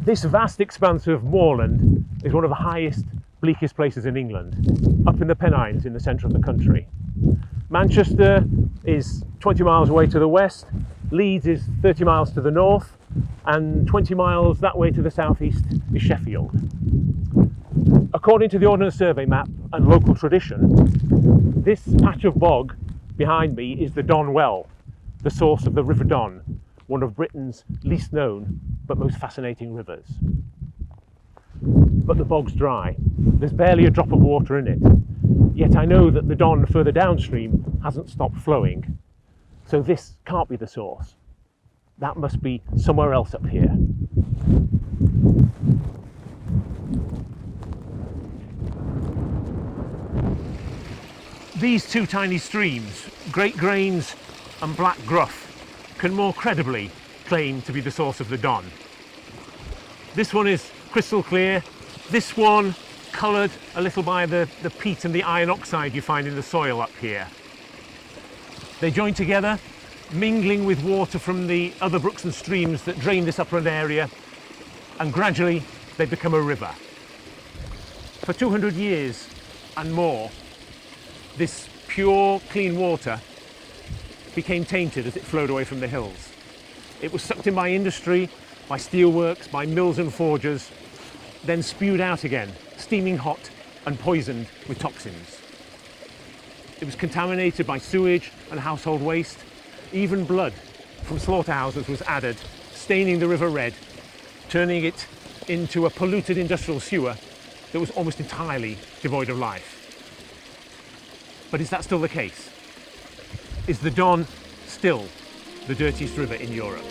This vast expanse of moorland is one of the highest, bleakest places in England, up in the Pennines in the centre of the country. Manchester is 20 miles away to the west, Leeds is 30 miles to the north, and 20 miles that way to the southeast is Sheffield. According to the Ordnance Survey map and local tradition, this patch of bog behind me is the Don Well, the source of the River Don, one of Britain's least known but most fascinating rivers. But the bog's dry. There's barely a drop of water in it. Yet I know that the Don further downstream hasn't stopped flowing. So this can't be the source. That must be somewhere else up here. These two tiny streams, Great Grains and Black Gruff, can more credibly claim to be the source of the Don. This one is crystal clear, this one coloured a little by the peat and the iron oxide you find in the soil up here. They join together, mingling with water from the other brooks and streams that drain this upland area, and gradually they become a river. For 200 years and more, this pure, clean water became tainted as it flowed away from the hills. It was sucked in by industry, by steelworks, by mills and forges, then spewed out again, steaming hot and poisoned with toxins. It was contaminated by sewage and household waste. Even blood from slaughterhouses was added, staining the river red, turning it into a polluted industrial sewer that was almost entirely devoid of life. But is that still the case? Is the Don still the dirtiest river in Europe?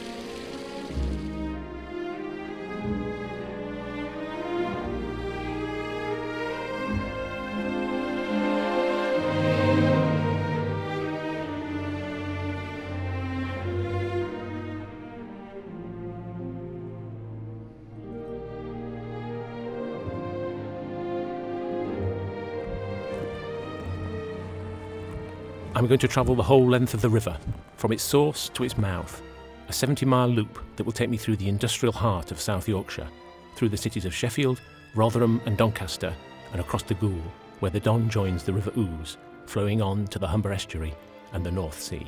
I'm going to travel the whole length of the river, from its source to its mouth, a 70-mile loop that will take me through the industrial heart of South Yorkshire, through the cities of Sheffield, Rotherham and Doncaster, and across the Goole, where the Don joins the River Ouse, flowing on to the Humber Estuary and the North Sea.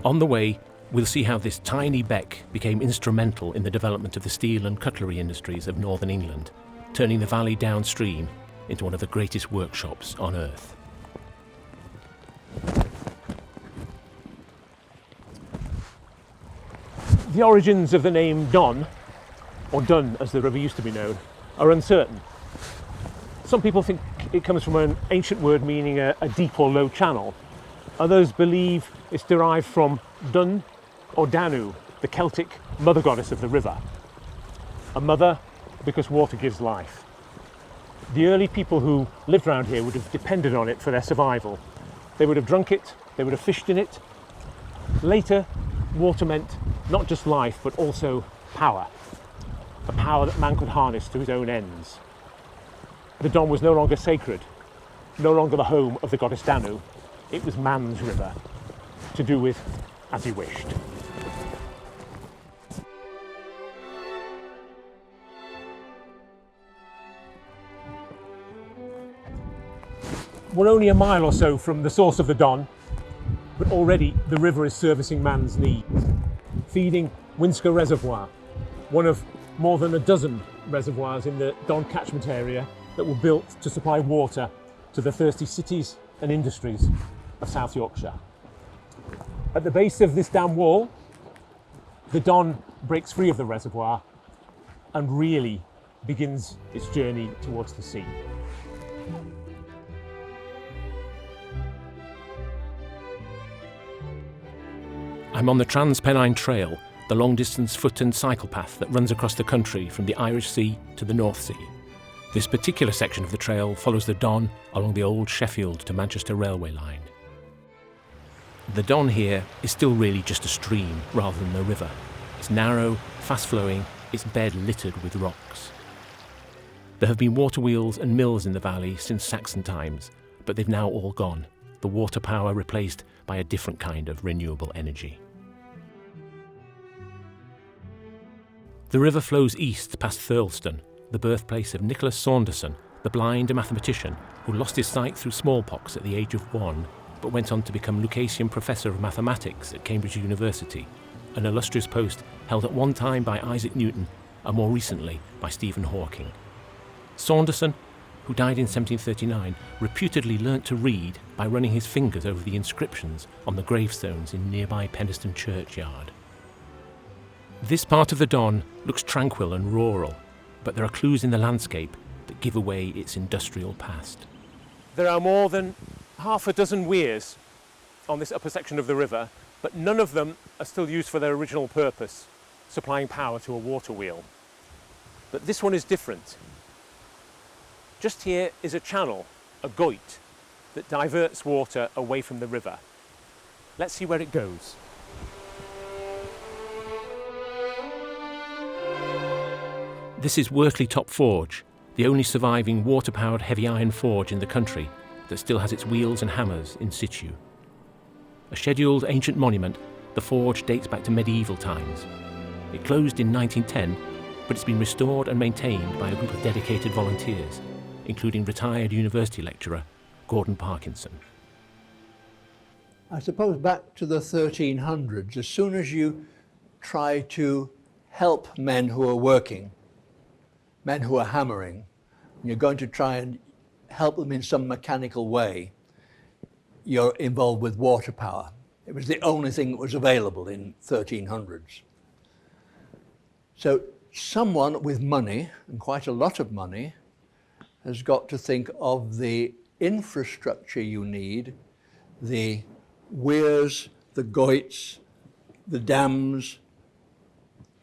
On the way, we'll see how this tiny beck became instrumental in the development of the steel and cutlery industries of northern England, turning the valley downstream into one of the greatest workshops on earth. The origins of the name Don, or Dun as the river used to be known, are uncertain. Some people think it comes from an ancient word meaning a deep or low channel. Others believe it's derived from Dun or Danu, the Celtic mother goddess of the river. A mother because water gives life. The early people who lived around here would have depended on it for their survival. They would have drunk it, they would have fished in it. Later, water meant not just life, but also power. A power that man could harness to his own ends. The Don was no longer sacred, no longer the home of the goddess Danu. It was man's river, to do with as he wished. We're only a mile or so from the source of the Don, but already the river is servicing man's needs, feeding Winsker Reservoir, one of more than a dozen reservoirs in the Don catchment area that were built to supply water to the thirsty cities and industries of South Yorkshire. At the base of this dam wall, the Don breaks free of the reservoir and really begins its journey towards the sea. I'm on the Trans-Pennine Trail, the long-distance foot and cycle path that runs across the country from the Irish Sea to the North Sea. This particular section of the trail follows the Don along the old Sheffield to Manchester railway line. The Don here is still really just a stream rather than a river. It's narrow, fast-flowing, its bed littered with rocks. There have been water wheels and mills in the valley since Saxon times, but they've now all gone, the water power replaced by a different kind of renewable energy. The river flows east past Thirlston, the birthplace of Nicholas Saunderson, the blind mathematician who lost his sight through smallpox at the age of 1, but went on to become Lucasian Professor of Mathematics at Cambridge University, an illustrious post held at one time by Isaac Newton and more recently by Stephen Hawking. Saunderson, who died in 1739, reputedly learnt to read by running his fingers over the inscriptions on the gravestones in nearby Penistone churchyard. This part of the Don looks tranquil and rural, but there are clues in the landscape that give away its industrial past. There are more than half a dozen weirs on this upper section of the river, but none of them are still used for their original purpose, supplying power to a water wheel. But this one is different. Just here is a channel, a goit, that diverts water away from the river. Let's see where it goes. This is Wortley Top Forge, the only surviving water-powered heavy iron forge in the country that still has its wheels and hammers in situ. A scheduled ancient monument, the forge dates back to medieval times. It closed in 1910, but it's been restored and maintained by a group of dedicated volunteers, including retired university lecturer Gordon Parkinson. I suppose back to the 1300s, as soon as you try to help men who are working, men who are hammering, you're going to try and help them in some mechanical way, you're involved with water power. It was the only thing that was available in 1300s. So someone with money, and quite a lot of money, has got to think of the infrastructure you need, the weirs, the goits, the dams,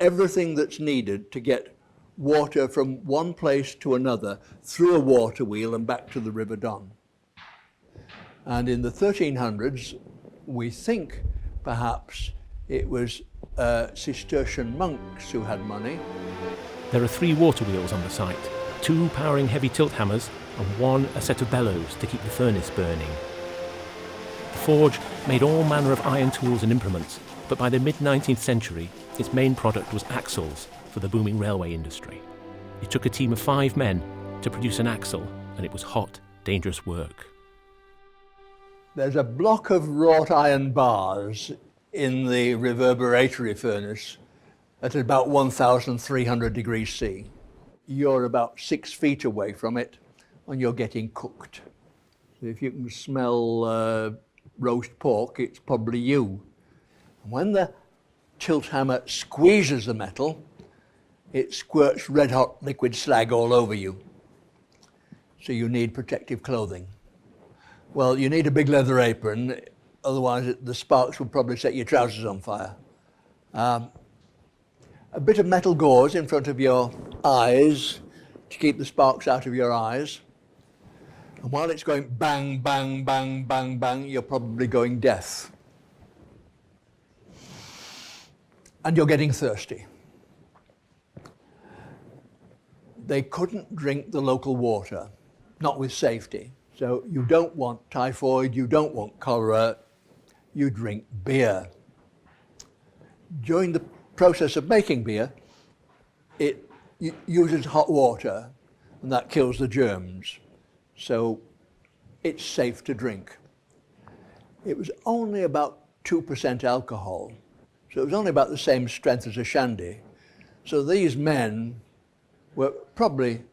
everything that's needed to get water from one place to another through a water wheel and back to the River Don. And in the 1300s, we think perhaps it was Cistercian monks who had money. There are 3 water wheels on the site, 2 powering heavy tilt hammers and 1 a set of bellows to keep the furnace burning. The forge made all manner of iron tools and implements, but by the mid-19th century, its main product was axles for the booming railway industry. It took a team of 5 men to produce an axle, and it was hot, dangerous work. There's a block of wrought iron bars in the reverberatory furnace at about 1,300 degrees C. You're about 6 feet away from it and you're getting cooked. So if you can smell roast pork, it's probably you. And when the tilt hammer squeezes the metal, it squirts red hot liquid slag all over you. So you need protective clothing. Well, you need a big leather apron, otherwise the sparks will probably set your trousers on fire. A bit of metal gauze in front of your eyes to keep the sparks out of your eyes. And while it's going bang, bang, bang, bang, bang, you're probably going deaf. And you're getting thirsty. They couldn't drink the local water, not with safety. So you don't want typhoid, you don't want cholera, you drink beer. During the process of making beer, it uses hot water and that kills the germs. So it's safe to drink. It was only about 2% alcohol, so it was only about the same strength as a shandy. So these men were probably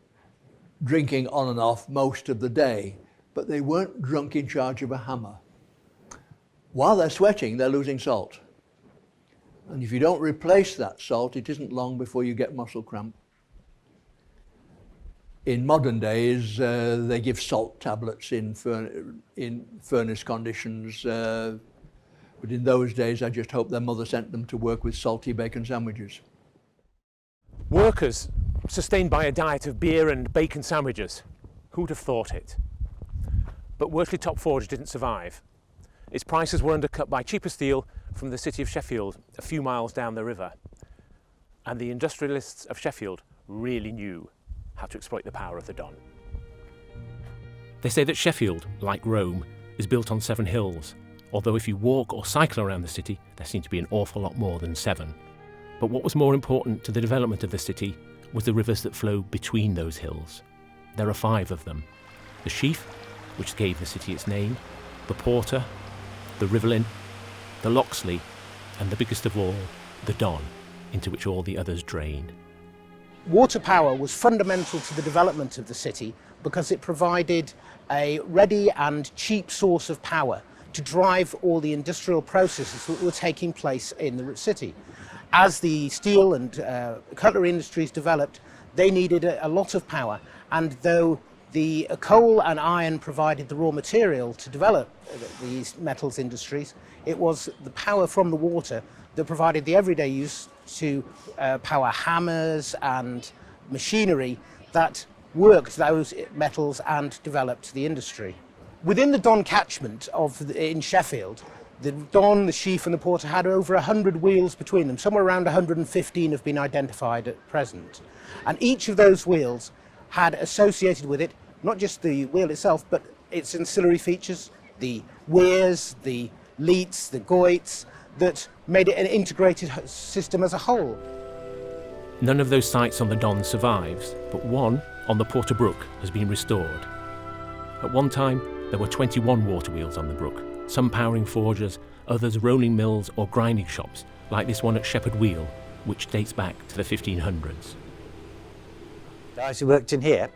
drinking on and off most of the day, but they weren't drunk in charge of a hammer. While they're sweating, they're losing salt. And if you don't replace that salt, it isn't long before you get muscle cramp. In modern days, they give salt tablets in furnace conditions, but in those days, I just hope their mother sent them to work with salty bacon sandwiches. Workers sustained by a diet of beer and bacon sandwiches. Who'd have thought it? But Wortley Top Forge didn't survive. Its prices were undercut by cheaper steel from the city of Sheffield, a few miles down the river. And the industrialists of Sheffield really knew how to exploit the power of the Don. They say that Sheffield, like Rome, is built on 7 hills, although if you walk or cycle around the city, there seem to be an awful lot more than 7. But what was more important to the development of the city was the rivers that flow between those hills. There are 5 of them: the Sheaf, which gave the city its name, the Porter, the Rivellin, the Loxley, and the biggest of all, the Don, into which all the others drain. Water power was fundamental to the development of the city because it provided a ready and cheap source of power to drive all the industrial processes that were taking place in the city. As the steel and cutlery industries developed, they needed a lot of power, and though the coal and iron provided the raw material to develop these metals industries, it was the power from the water that provided the everyday use to power hammers and machinery that worked those metals and developed the industry. Within the Don catchment in Sheffield, the Don, the Sheaf and the Porter had over 100 wheels between them. Somewhere around 115 have been identified at present. And each of those wheels had associated with it not just the wheel itself, but its ancillary features, the weirs, the leats, the goits, that made it an integrated system as a whole. None of those sites on the Don survives, but one on the Porter Brook has been restored. At one time, there were 21 water wheels on the brook, some powering forges, others rolling mills or grinding shops, like this one at Shepherd Wheel, which dates back to the 1500s. Guys who worked in here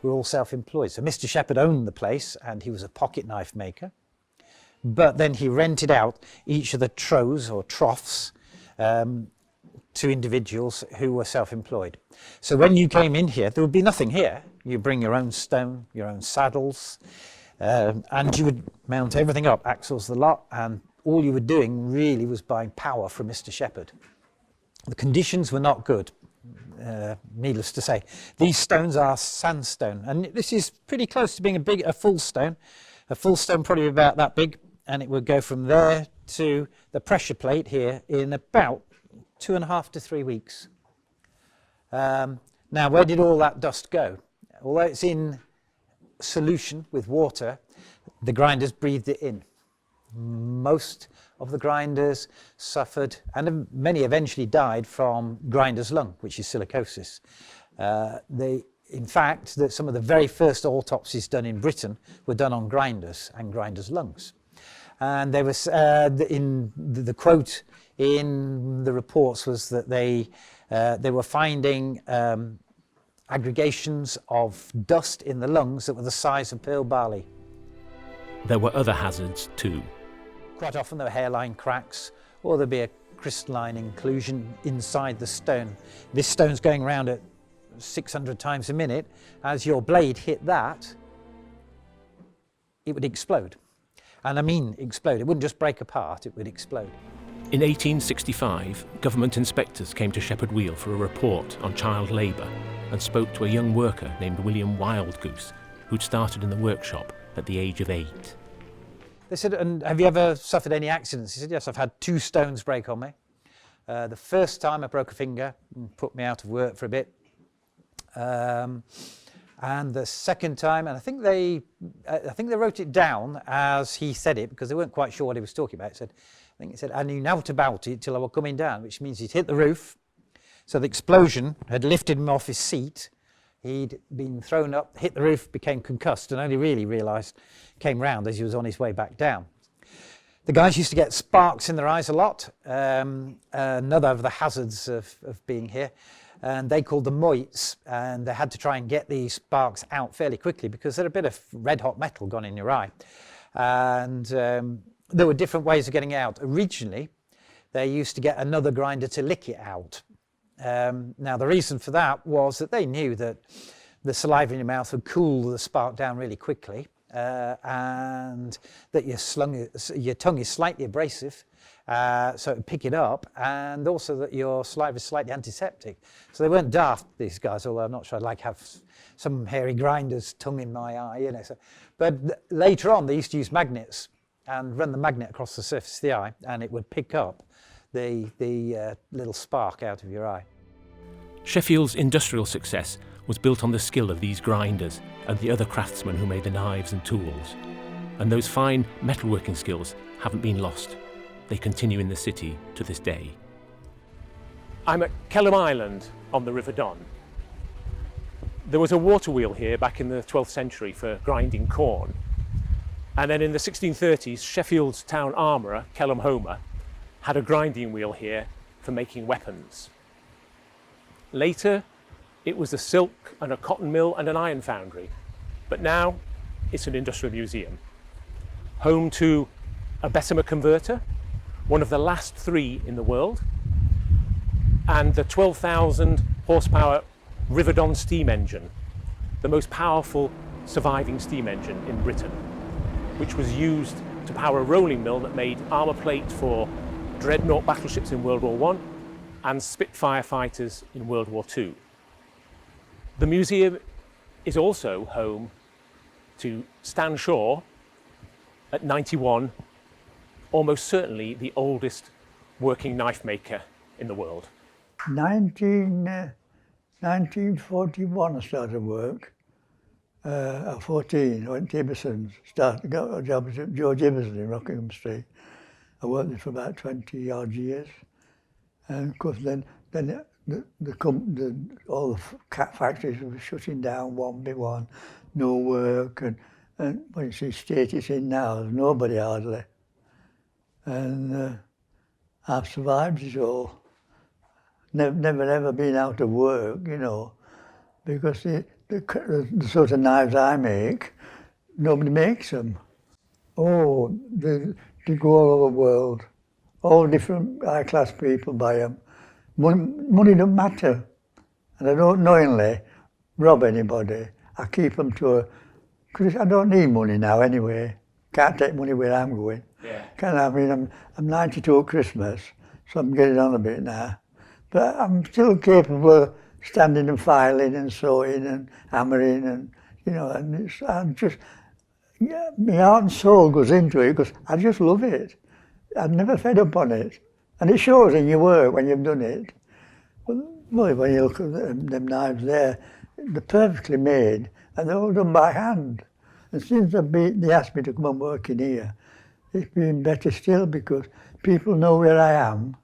were all self-employed. So Mr. Shepherd owned the place and he was a pocket knife maker. But then he rented out each of the trows or troughs to individuals who were self-employed. So when you came in here, there would be nothing here. You bring your own stone, your own saddles, and you would mount everything up, axles, the lot, and all you were doing really was buying power from Mr. Shepherd. The conditions were not good, needless to say. These stones are sandstone, and this is pretty close to being a full stone. A full stone probably about that big, and it would go from there to the pressure plate here in about 2.5 to 3 weeks. Now, where did all that dust go? Although it's in solution with water, the grinders breathed it in. Most of the grinders suffered, and many eventually died from grinder's lung, which is silicosis. In fact, that some of the very first autopsies done in Britain were done on grinders and grinders' lungs. And there was, in the quote in the reports was that they were finding aggregations of dust in the lungs that were the size of pearl barley. There were other hazards too. Quite often there were hairline cracks, or there'd be a crystalline inclusion inside the stone. This stone's going around at 600 times a minute. As your blade hit that, it would explode. And I mean explode. It wouldn't just break apart, it would explode. In 1865, government inspectors came to Shepherd Wheel for a report on child labour and spoke to a young worker named William Wildgoose, who'd started in the workshop at the age of 8. They said, "And have you ever suffered any accidents?" He said, "Yes, I've had 2 stones break on me. The first time I broke a finger and put me out of work for a bit. And the second time, and I think they wrote it down as he said it because they weren't quite sure what he was talking about. I think he said, I knew naught about it till I was coming down, which means he'd hit the roof. So the explosion had lifted him off his seat. He'd been thrown up, hit the roof, became concussed, and only really realised, came round as he was on his way back down. The guys used to get sparks in their eyes a lot, another of the hazards of being here. And they called them moits, and they had to try and get these sparks out fairly quickly because they're a bit of red hot metal gone in your eye. And there were different ways of getting out. Originally, they used to get another grinder to lick it out. Now, the reason for that was that they knew that the saliva in your mouth would cool the spark down really quickly, and that your tongue is slightly abrasive, so it would pick it up, and also that your saliva is slightly antiseptic. So they weren't daft, these guys, although I'm not sure I'd like to have some hairy grinder's tongue in my eye, you know. But later on, they used to use magnets and run the magnet across the surface of the eye, and it would pick up the little spark out of your eye. Sheffield's industrial success was built on the skill of these grinders and the other craftsmen who made the knives and tools. And those fine metalworking skills haven't been lost. They continue in the city to this day. I'm at Kelham Island on the River Don. There was a water wheel here back in the 12th century for grinding corn. And then in the 1630s, Sheffield's town armourer, Kelham Homer, had a grinding wheel here for making weapons. Later, it was a silk and a cotton mill and an iron foundry. But now, it's an industrial museum. Home to a Bessemer converter, one of the last 3 in the world, and the 12,000 horsepower River Don steam engine, the most powerful surviving steam engine in Britain, which was used to power a rolling mill that made armour plate for dreadnought battleships in World War I and Spitfire fighters in World War II. The museum is also home to Stan Shaw at 91, almost certainly the oldest working knife maker in the world. 1941 I started work. At 14 I went to Ibbison's, got a job at George Ibbison in Rockingham Street. I worked there for about 20 odd years. And of course then all the cat factories were shutting down one by one, no work, and when you see state it's in now, there's nobody hardly. And I've survived it all. Never ever been out of work, you know, because the sort of knives I make, nobody makes them. Oh, they go all over the world. All different high-class people buy them. Money don't matter. And I don't knowingly rob anybody. I keep them because I don't need money now anyway. Can't take money where I'm going. Yeah. I'm 92 at Christmas, so I'm getting on a bit now. But I'm still capable of standing and filing and sewing and hammering and, you know, and my heart and soul goes into it because I just love it. I've never fed up on it. And it shows in your work when you've done it. Well, when you look at them knives there, they're perfectly made and they're all done by hand. And since they asked me to come and work in here, it's been better still because people know where I am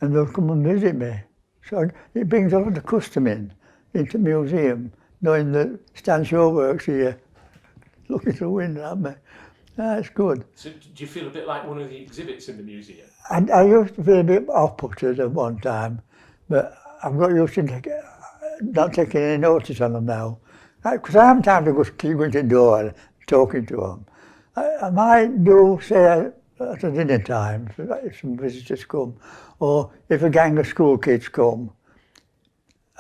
and they'll come and visit me. So it brings a lot of custom into the museum, knowing that Stan Shaw works here, looking through the window at me. It's good. So do you feel a bit like one of the exhibits in the museum? I used to feel a bit off-putted at one time, but I've got used to not taking any notice on them now. Because I haven't time to keep going to the door and talking to them. I might do, say, at a dinner time, if some visitors come, or if a gang of school kids come,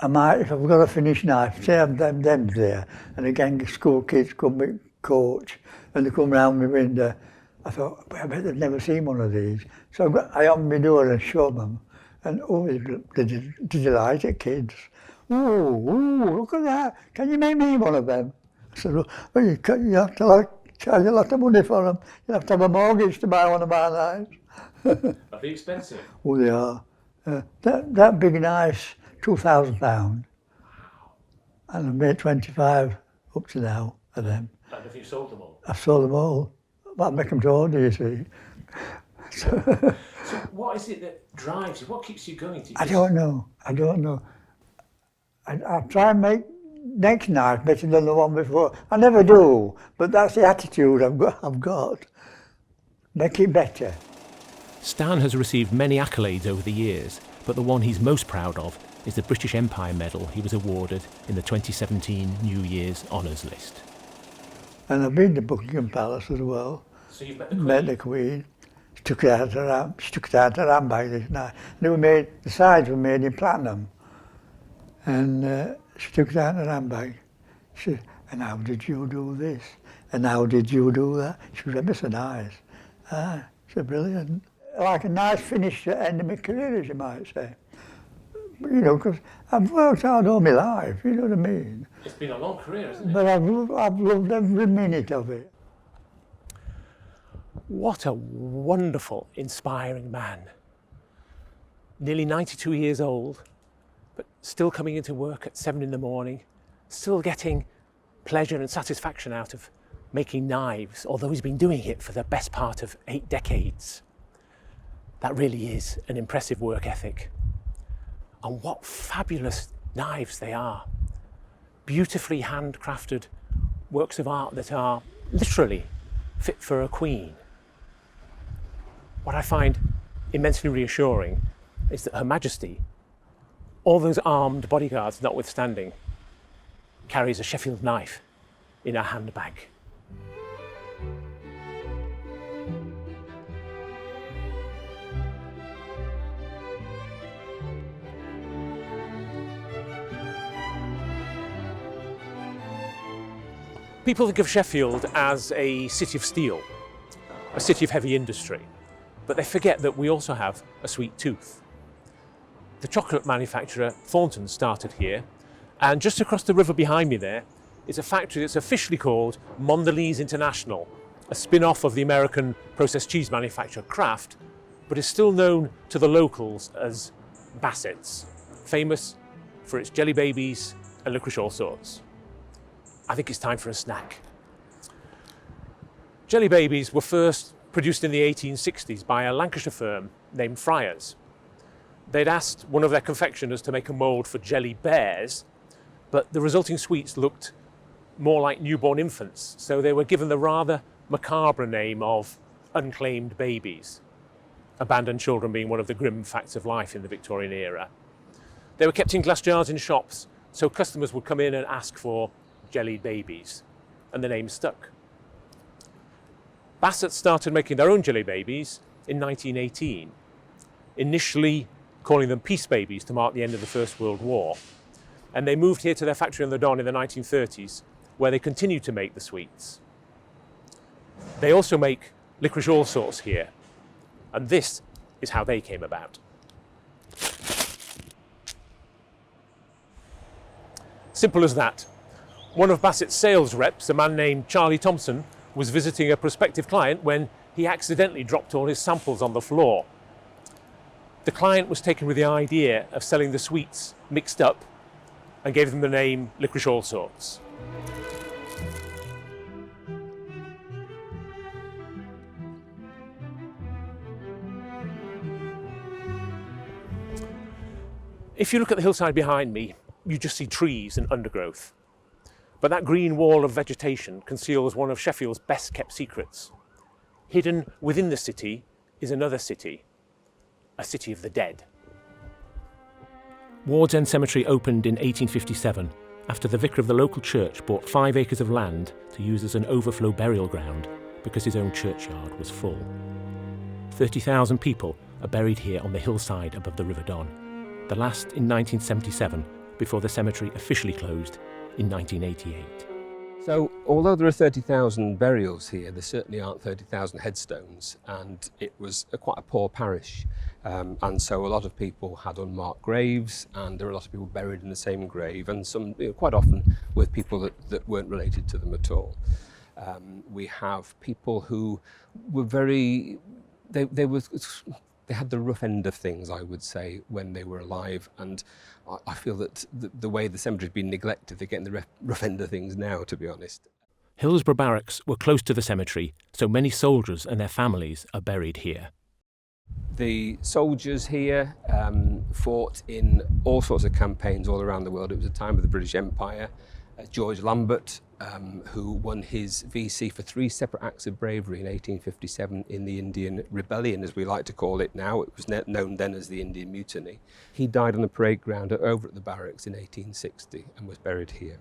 I might, if I've got a finished knife, say them there, and a gang of school kids come with coach, and they come round my window, I thought, I bet they've never seen one of these. So I open my door and show them, and always the delight at kids. Ooh, look at that, can you make me one of them? I said, well, you have to charge a lot of money for them. You have to have a mortgage to buy one of my knives. Are they expensive? Oh, they are. That big knife, £2,000. And I've made 25 up to now of them. And have you sold them all? I've sold them all. But I make them to order, you see. So what is it that drives you? What keeps you going? I don't know. I try and make next knife better than the one before. I never do, but that's the attitude I've got. Make it better. Stan has received many accolades over the years, but the one he's most proud of is the British Empire Medal he was awarded in the 2017 New Year's Honours List. And I've been to Buckingham Palace as well. So you've met the Queen? Met the Queen. She took it out of her handbag this night. And the sides were made in platinum. And she took it out of her handbag. She said, and how did you do this? And how did you do that? She was ever so nice. She's brilliant. Like a nice finish at the end of my career, as you might say. You know, because I've worked hard all my life, you know what I mean? It's been a long career, isn't it? But I've loved every minute of it. What a wonderful, inspiring man. Nearly 92 years old, but still coming into work at 7 in the morning, still getting pleasure and satisfaction out of making knives, although he's been doing it for the best part of 8 decades. That really is an impressive work ethic. And what fabulous knives they are. Beautifully handcrafted works of art that are literally fit for a queen. What I find immensely reassuring is that Her Majesty, all those armed bodyguards notwithstanding, carries a Sheffield knife in her handbag. People think of Sheffield as a city of steel, a city of heavy industry, but they forget that we also have a sweet tooth. The chocolate manufacturer Thornton started here, and just across the river behind me there is a factory that's officially called Mondelez International, a spin-off of the American processed cheese manufacturer Kraft, but is still known to the locals as Bassett's, famous for its jelly babies and licorice all sorts. I think it's time for a snack. Jelly babies were first produced in the 1860s by a Lancashire firm named Friars. They'd asked one of their confectioners to make a mould for jelly bears, but the resulting sweets looked more like newborn infants, so they were given the rather macabre name of unclaimed babies, abandoned children being one of the grim facts of life in the Victorian era. They were kept in glass jars in shops, so customers would come in and ask for jelly babies, and the name stuck. Bassett started making their own jelly babies in 1918, initially calling them peace babies to mark the end of the First World War. And they moved here to their factory on the Don in the 1930s, where they continued to make the sweets. They also make licorice all sorts here, and this is how they came about. Simple as that. One of Bassett's sales reps, a man named Charlie Thompson, was visiting a prospective client when he accidentally dropped all his samples on the floor. The client was taken with the idea of selling the sweets mixed up and gave them the name Licorice All Sorts. If you look at the hillside behind me, you just see trees and undergrowth. But that green wall of vegetation conceals one of Sheffield's best kept secrets. Hidden within the city is another city, a city of the dead. Ward's End Cemetery opened in 1857 after the vicar of the local church bought 5 acres of land to use as an overflow burial ground because his own churchyard was full. 30,000 people are buried here on the hillside above the River Don, the last in 1977 before the cemetery officially closed in 1988. So, although there are 30,000 burials here, there certainly aren't 30,000 headstones, and it was quite a poor parish. And so a lot of people had unmarked graves, and there were a lot of people buried in the same grave, and some, quite often with people that weren't related to them at all. We have people who were very, they had the rough end of things, I would say, when they were alive, and I feel that the way the cemetery's been neglected, they're getting the rough end of things now, to be honest. Hillsborough Barracks were close to the cemetery, so many soldiers and their families are buried here. The soldiers here fought in all sorts of campaigns all around the world. It was a time of the British Empire. George Lambert, who won his VC for 3 separate acts of bravery in 1857 in the Indian Rebellion, as we like to call it now. It was known then as the Indian Mutiny. He died on the parade ground over at the barracks in 1860 and was buried here.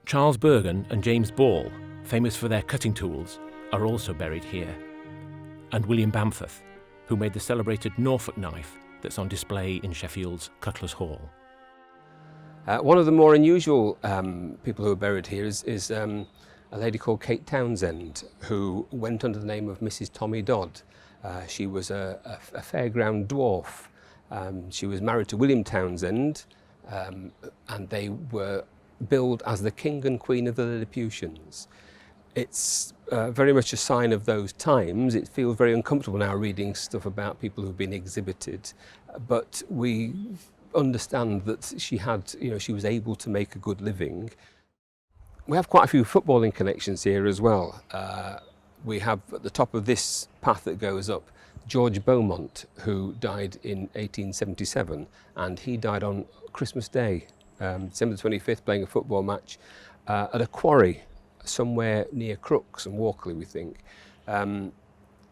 Charles Bergen and James Ball, famous for their cutting tools, are also buried here. And William Bamforth, who made the celebrated Norfolk knife that's on display in Sheffield's Cutler's Hall. One of the more unusual people who are buried here is a lady called Kate Townsend, who went under the name of Mrs. Tommy Dodd. She was a fairground dwarf. She was married to William Townsend, and they were billed as the King and Queen of the Lilliputians. It's very much a sign of those times. It feels very uncomfortable now reading stuff about people who've been exhibited, but we understand that she had, she was able to make a good living. We have quite a few footballing connections here as well. We have at the top of this path that goes up George Beaumont, who died in 1877, and he died on Christmas Day, December 25th, playing a football match at a quarry somewhere near Crooks and Walkley, we think.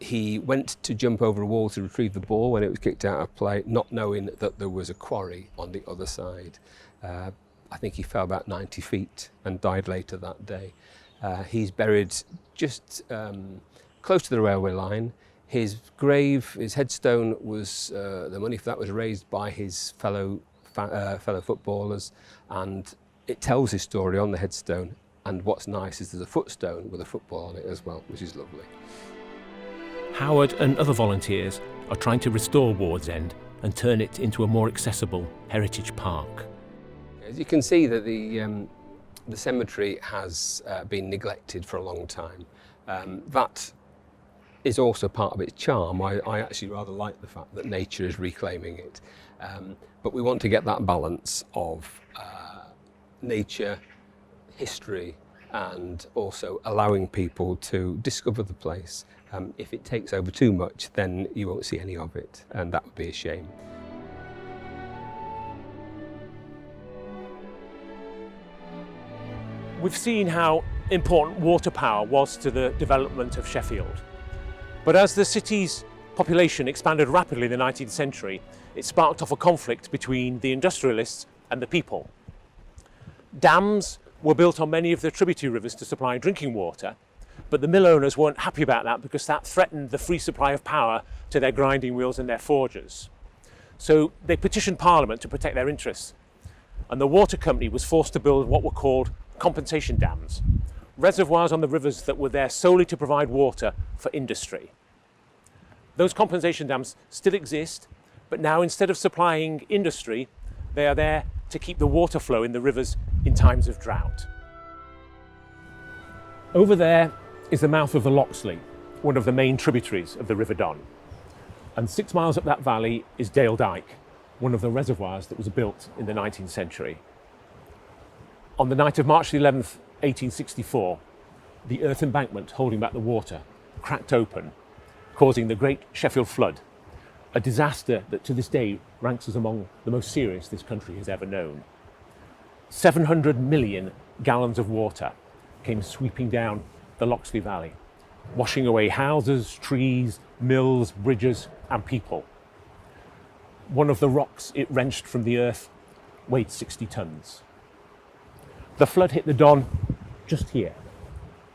He went to jump over a wall to retrieve the ball when it was kicked out of play, not knowing that there was a quarry on the other side. I think he fell about 90 feet and died later that day. He's buried just close to the railway line. His grave, his headstone was, the money for that was raised by his fellow footballers, and it tells his story on the headstone. And what's nice is there's a footstone with a football on it as well, which is lovely. Howard and other volunteers are trying to restore Ward's End and turn it into a more accessible heritage park. As you can see, that the cemetery has been neglected for a long time. That is also part of its charm. I actually rather like the fact that nature is reclaiming it. But we want to get that balance of nature, history, and also allowing people to discover the place. If it takes over too much, then you won't see any of it, and that would be a shame. We've seen how important water power was to the development of Sheffield. But as the city's population expanded rapidly in the 19th century, it sparked off a conflict between the industrialists and the people. Dams were built on many of the tributary rivers to supply drinking water, but the mill owners weren't happy about that because that threatened the free supply of power to their grinding wheels and their forgers. So they petitioned Parliament to protect their interests, and the water company was forced to build what were called compensation dams, reservoirs on the rivers that were there solely to provide water for industry. Those compensation dams still exist, but now instead of supplying industry, they are there to keep the water flow in the rivers in times of drought. Over there is the mouth of the Loxley, one of the main tributaries of the River Don. And 6 miles up that valley is Dale Dyke, one of the reservoirs that was built in the 19th century. On the night of March the 11th, 1864, the earth embankment holding back the water cracked open, causing the Great Sheffield Flood, a disaster that to this day ranks as among the most serious this country has ever known. 700 million gallons of water came sweeping down the Loxley Valley, washing away houses, trees, mills, bridges, and people. One of the rocks it wrenched from the earth weighed 60 tons. The flood hit the Don just here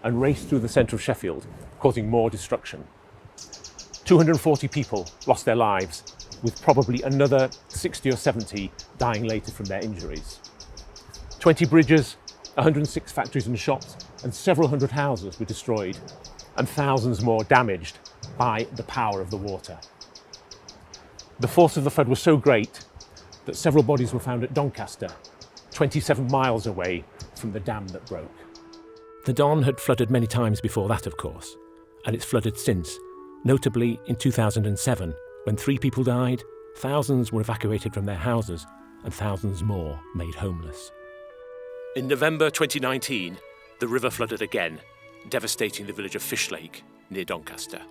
and raced through the centre of Sheffield, causing more destruction. 240 people lost their lives, with probably another 60 or 70 dying later from their injuries. 20 bridges, 106 factories and shops, and several hundred houses were destroyed, and thousands more damaged by the power of the water. The force of the flood was so great that several bodies were found at Doncaster, 27 miles away from the dam that broke. The Don had flooded many times before that, of course, and it's flooded since, notably in 2007, when 3 people died, thousands were evacuated from their houses, and thousands more made homeless. In November 2019, the river flooded again, devastating the village of Fishlake, near Doncaster.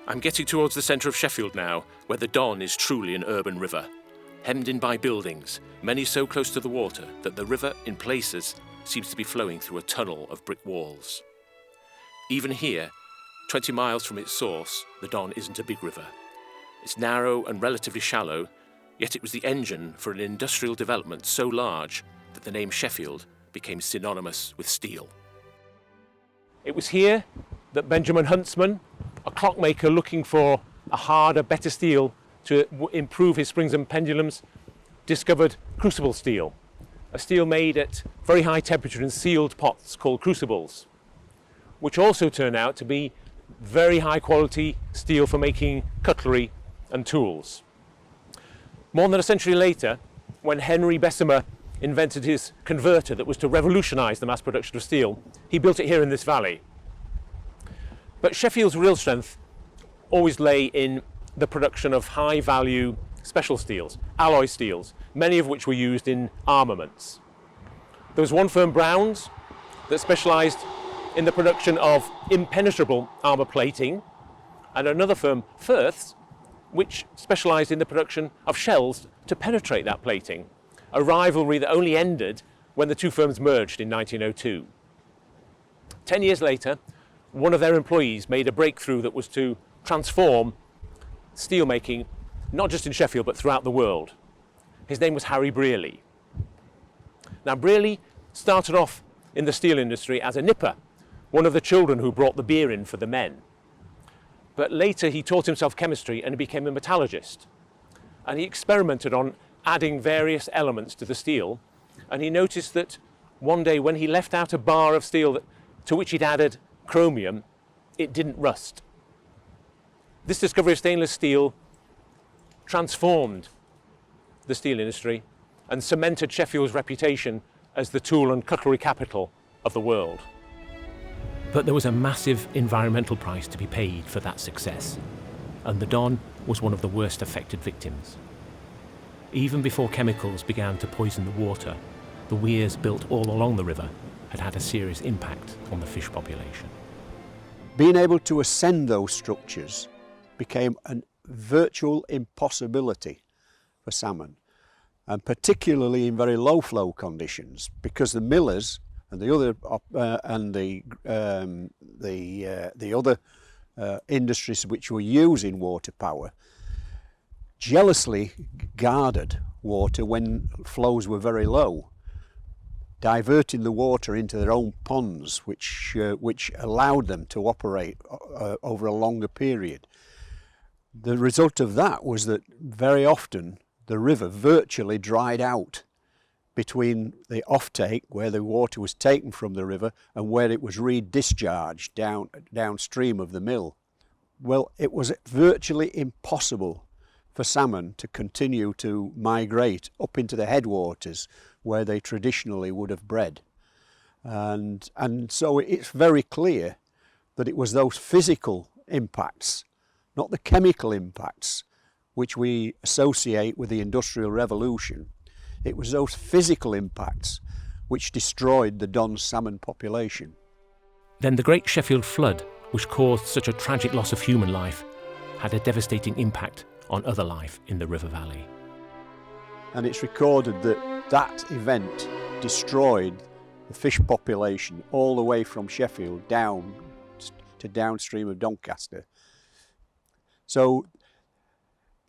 I'm getting towards the centre of Sheffield now, where the Don is truly an urban river, hemmed in by buildings, many so close to the water that the river, in places, seems to be flowing through a tunnel of brick walls. Even here, 20 miles from its source, the Don isn't a big river. It's narrow and relatively shallow, yet it was the engine for an industrial development so large that the name Sheffield became synonymous with steel. It was here that Benjamin Huntsman, a clockmaker looking for a harder, better steel to improve his springs and pendulums, discovered crucible steel, a steel made at very high temperature in sealed pots called crucibles, which also turned out to be very high quality steel for making cutlery and tools. More than a century later, when Henry Bessemer invented his converter that was to revolutionise the mass production of steel, he built it here in this valley. But Sheffield's real strength always lay in the production of high value special steels, alloy steels, many of which were used in armaments. There was one firm, Brown's, that specialised in the production of impenetrable armour plating, and another firm, Firths, which specialised in the production of shells to penetrate that plating, a rivalry that only ended when the two firms merged in 1902. 10 years later, one of their employees made a breakthrough that was to transform steelmaking, not just in Sheffield, but throughout the world. His name was Harry Brearley. Now, Brearley started off in the steel industry as a nipper, one of the children who brought the beer in for the men. But later he taught himself chemistry and he became a metallurgist. And he experimented on adding various elements to the steel. And he noticed that one day when he left out a bar of steel to which he'd added chromium, it didn't rust. This discovery of stainless steel transformed the steel industry and cemented Sheffield's reputation as the tool and cutlery capital of the world. But there was a massive environmental price to be paid for that success, and the Don was one of the worst affected victims. Even before chemicals began to poison the water, the weirs built all along the river had had a serious impact on the fish population. Being able to ascend those structures became a virtual impossibility for salmon, and particularly in very low flow conditions, because the millers and the other industries which were using water power jealously guarded water when flows were very low, diverting the water into their own ponds, which allowed them to operate over a longer period. The result of that was that very often the river virtually dried out between the offtake, where the water was taken from the river, and where it was redischarged downstream of the mill. Well, it was virtually impossible for salmon to continue to migrate up into the headwaters where they traditionally would have bred. And so it's very clear that it was those physical impacts, not the chemical impacts, which we associate with the Industrial Revolution. It was those physical impacts which destroyed the Don's salmon population. Then the Great Sheffield Flood, which caused such a tragic loss of human life, had a devastating impact on other life in the river valley. And it's recorded that that event destroyed the fish population all the way from Sheffield down to downstream of Doncaster. So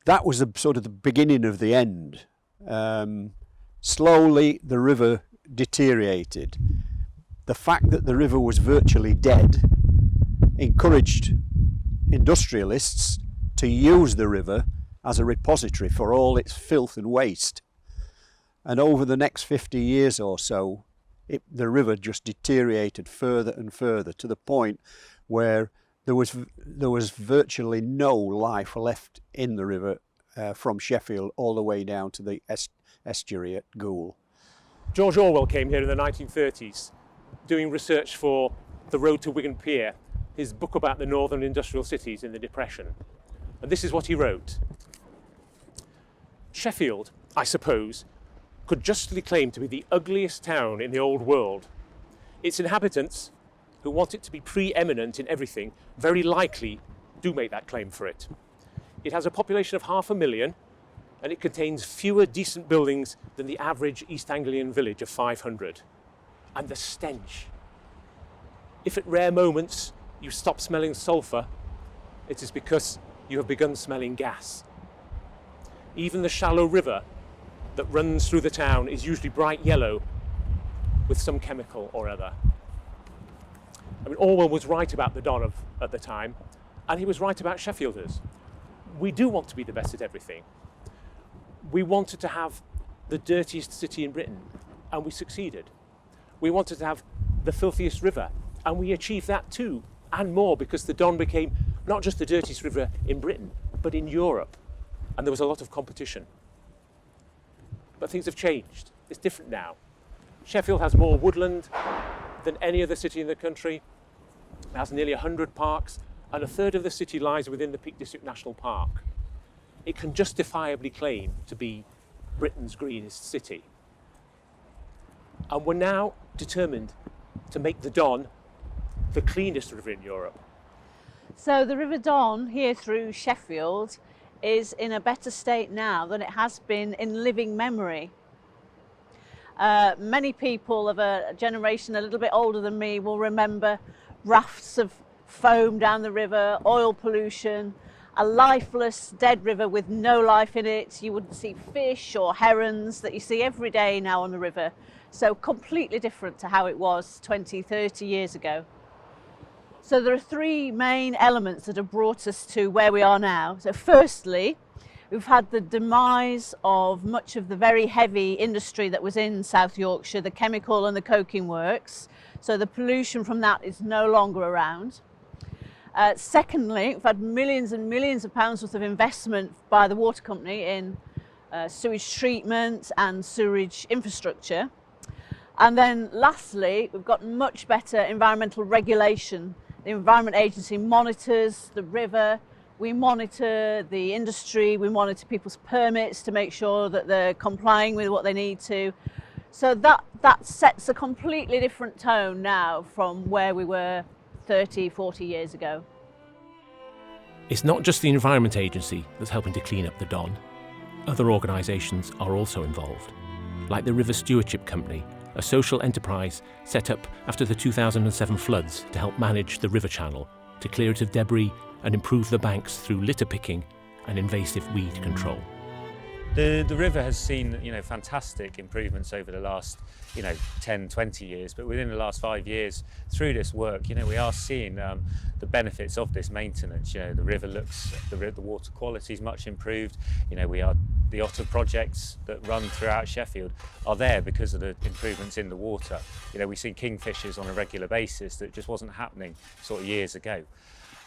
that was sort of the beginning of the end. Slowly the river deteriorated. The fact that the river was virtually dead encouraged industrialists to use the river as a repository for all its filth and waste. And over the next 50 years or so, the river just deteriorated further and further, to the point where there was virtually no life left in the river from Sheffield all the way down to the estuary at Goole. George Orwell came here in the 1930s doing research for The Road to Wigan Pier, his book about the northern industrial cities in the Depression. And this is what he wrote. Sheffield, I suppose, could justly claim to be the ugliest town in the old world. Its inhabitants, who want it to be preeminent in everything, very likely do make that claim for it. It has a population of 500,000, and it contains fewer decent buildings than the average East Anglian village of 500. And the stench. If at rare moments you stop smelling sulphur, it is because you have begun smelling gas. Even the shallow river that runs through the town is usually bright yellow with some chemical or other. I mean, Orwell was right about the Don at the time, and he was right about Sheffielders. We do want to be the best at everything. We wanted to have the dirtiest city in Britain, and we succeeded. We wanted to have the filthiest river, and we achieved that too, and more, because the Don became not just the dirtiest river in Britain, but in Europe, and there was a lot of competition. But things have changed. It's different now. Sheffield has more woodland than any other city in the country. It has nearly 100 parks, and a third of the city lies within the Peak District National Park. It can justifiably claim to be Britain's greenest city. And we're now determined to make the Don the cleanest river in Europe. So the River Don here through Sheffield is in a better state now than it has been in living memory. Many people of a generation a little bit older than me will remember rafts of foam down the river, oil pollution, a lifeless dead river with no life in it. You wouldn't see fish or herons that you see every day now on the river. So completely different to how it was 20, 30 years ago. So there are three main elements that have brought us to where we are now. So firstly, we've had the demise of much of the very heavy industry that was in South Yorkshire, the chemical and the coking works. So the pollution from that is no longer around. Secondly, we've had millions and millions of pounds worth of investment by the water company in sewage treatment and sewerage infrastructure. And then lastly, we've got much better environmental regulation. The Environment Agency monitors the river, we monitor the industry, we monitor people's permits to make sure that they're complying with what they need to. So that sets a completely different tone now from where we were 30, 40 years ago. It's not just the Environment Agency that's helping to clean up the Don. Other organisations are also involved, like the River Stewardship Company, a social enterprise set up after the 2007 floods to help manage the river channel, to clear it of debris and improve the banks through litter picking and invasive weed control. The river has seen, fantastic improvements over the last, 10, 20 years, but within the last 5 years, through this work, we are seeing the benefits of this maintenance. The river the water quality is much improved. The otter projects that run throughout Sheffield are there because of the improvements in the water. We see kingfishers on a regular basis that just wasn't happening sort of years ago.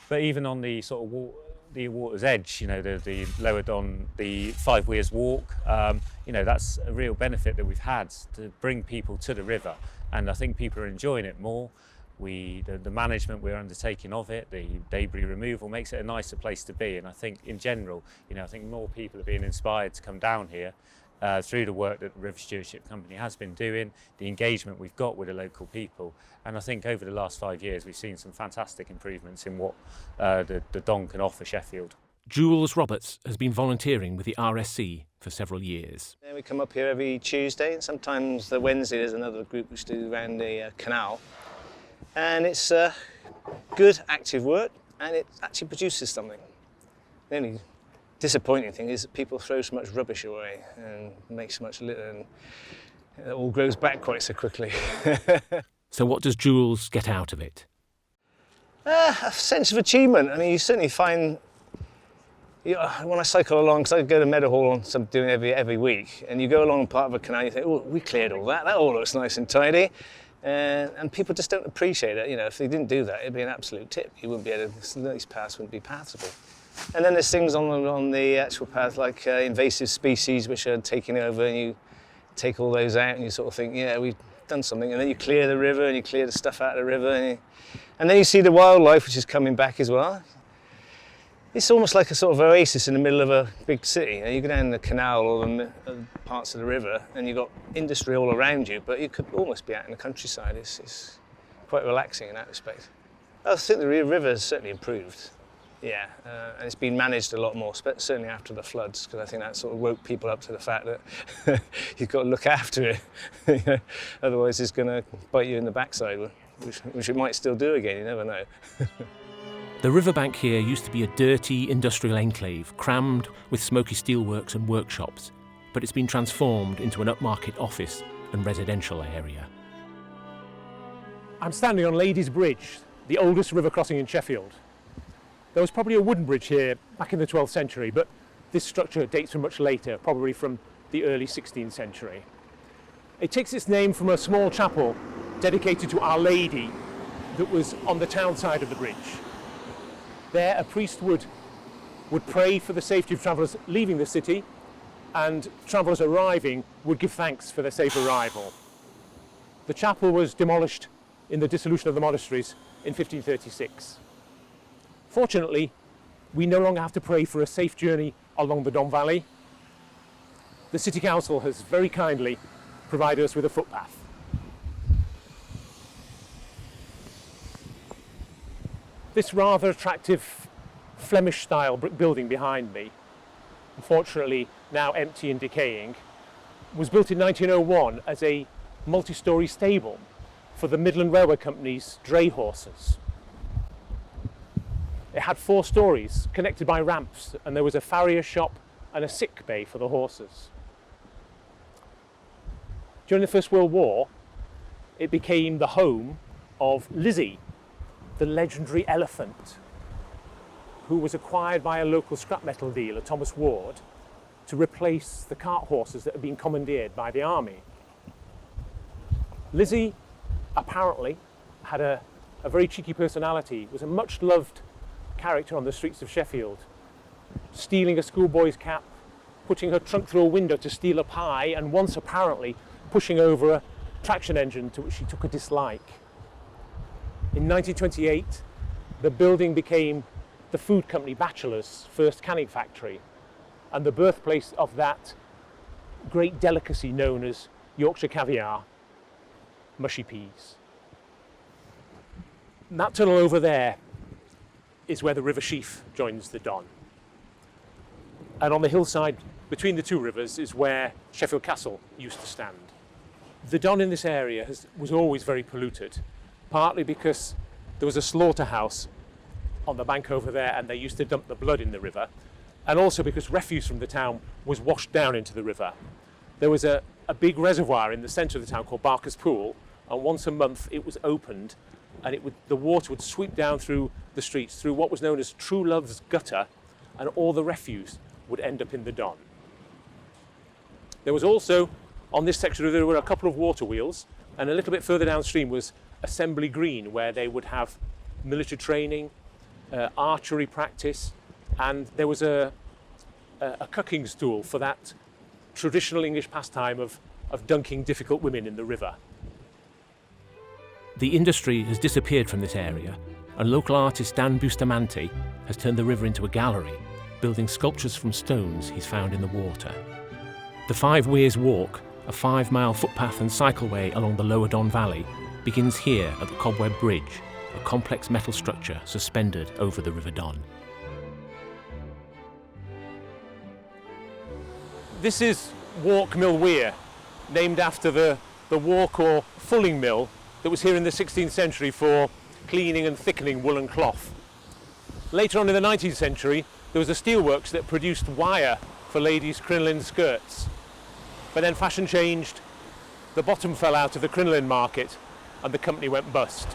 But even on the sort of the water's edge, the lower Don, the 5 Weirs walk, that's a real benefit that we've had to bring people to the river, and I think people are enjoying it more. The management we're undertaking of it, the debris removal, makes it a nicer place to be, and I think in general, I think more people are being inspired to come down here through the work that the River Stewardship Company has been doing, the engagement we've got with the local people, and I think over the last 5 years we've seen some fantastic improvements in what the Don can offer Sheffield. Jules Roberts has been volunteering with the RSC for several years. We come up here every Tuesday, and sometimes the Wednesday there's another group which do around the canal, and it's good active work and it actually produces something. The only disappointing thing is that people throw so much rubbish away and make so much litter, and it all grows back quite so quickly. So what does Jules get out of it? A sense of achievement. I mean, you certainly find, when I cycle along, because I go to Meadowhall on doing every week, and you go along part of a canal, you think, oh, we cleared all that all looks nice and tidy. And people just don't appreciate it. If they didn't do that, it'd be an absolute tip. You wouldn't be able to, these paths wouldn't be passable. And then there's things on the actual path like invasive species which are taking over, and you take all those out and you sort of think, yeah, we've done something. And then you clear the river and you clear the stuff out of the river, and then you see the wildlife which is coming back as well. It's almost like a sort of oasis in the middle of a big city. You go down the canal or the parts of the river and you've got industry all around you, but you could almost be out in the countryside. It's quite relaxing in that respect. I think the river has certainly improved. Yeah, and it's been managed a lot more, certainly after the floods, because I think that sort of woke people up to the fact that you've got to look after it. Otherwise it's going to bite you in the backside, which it might still do again, you never know. The riverbank here used to be a dirty industrial enclave, crammed with smoky steelworks and workshops, but it's been transformed into an upmarket office and residential area. I'm standing on Ladies Bridge, the oldest river crossing in Sheffield. There was probably a wooden bridge here back in the 12th century, but this structure dates from much later, probably from the early 16th century. It takes its name from a small chapel dedicated to Our Lady that was on the town side of the bridge. There, a priest would pray for the safety of travellers leaving the city, and travellers arriving would give thanks for their safe arrival. The chapel was demolished in the dissolution of the monasteries in 1536. Fortunately, we no longer have to pray for a safe journey along the Don Valley. The City Council has very kindly provided us with a footpath. This rather attractive Flemish-style brick building behind me, unfortunately now empty and decaying, was built in 1901 as a multi-storey stable for the Midland Railway Company's dray horses. It had 4 storeys connected by ramps, and there was a farrier shop and a sick bay for the horses. During the First World War, it became the home of Lizzie, the legendary elephant, who was acquired by a local scrap metal dealer, Thomas Ward, to replace the cart horses that had been commandeered by the army. Lizzie apparently had a very cheeky personality, was a much loved character on the streets of Sheffield, stealing a schoolboy's cap, putting her trunk through a window to steal a pie, and once apparently pushing over a traction engine to which she took a dislike. In 1928, the building became the food company Batchelor's first canning factory, and the birthplace of that great delicacy known as Yorkshire caviar, mushy peas. And that tunnel over there is where the River Sheaf joins the Don. And on the hillside between the two rivers is where Sheffield Castle used to stand. The Don in this area was always very polluted, partly because there was a slaughterhouse on the bank over there and they used to dump the blood in the river, and also because refuse from the town was washed down into the river. There was a big reservoir in the centre of the town called Barker's Pool, and once a month it was opened and the water would sweep down through the streets through what was known as True Love's gutter, and all the refuse would end up in the Don. There was also, on this section, there were a couple of water wheels, and a little bit further downstream was Assembly Green, where they would have military training, archery practice, and there was a cucking stool for that traditional English pastime of dunking difficult women in the river. The industry has disappeared from this area, and local artist Dan Bustamante has turned the river into a gallery, building sculptures from stones he's found in the water. The Five Weirs Walk, a 5-mile footpath and cycleway along the Lower Don Valley, begins here at the Cobweb Bridge, a complex metal structure suspended over the River Don. This is Walk Mill Weir, named after the walk or fulling mill that was here in the 16th century for cleaning and thickening woolen cloth. Later on in the 19th century, there was a steelworks that produced wire for ladies' crinoline skirts. But then fashion changed, the bottom fell out of the crinoline market, and the company went bust.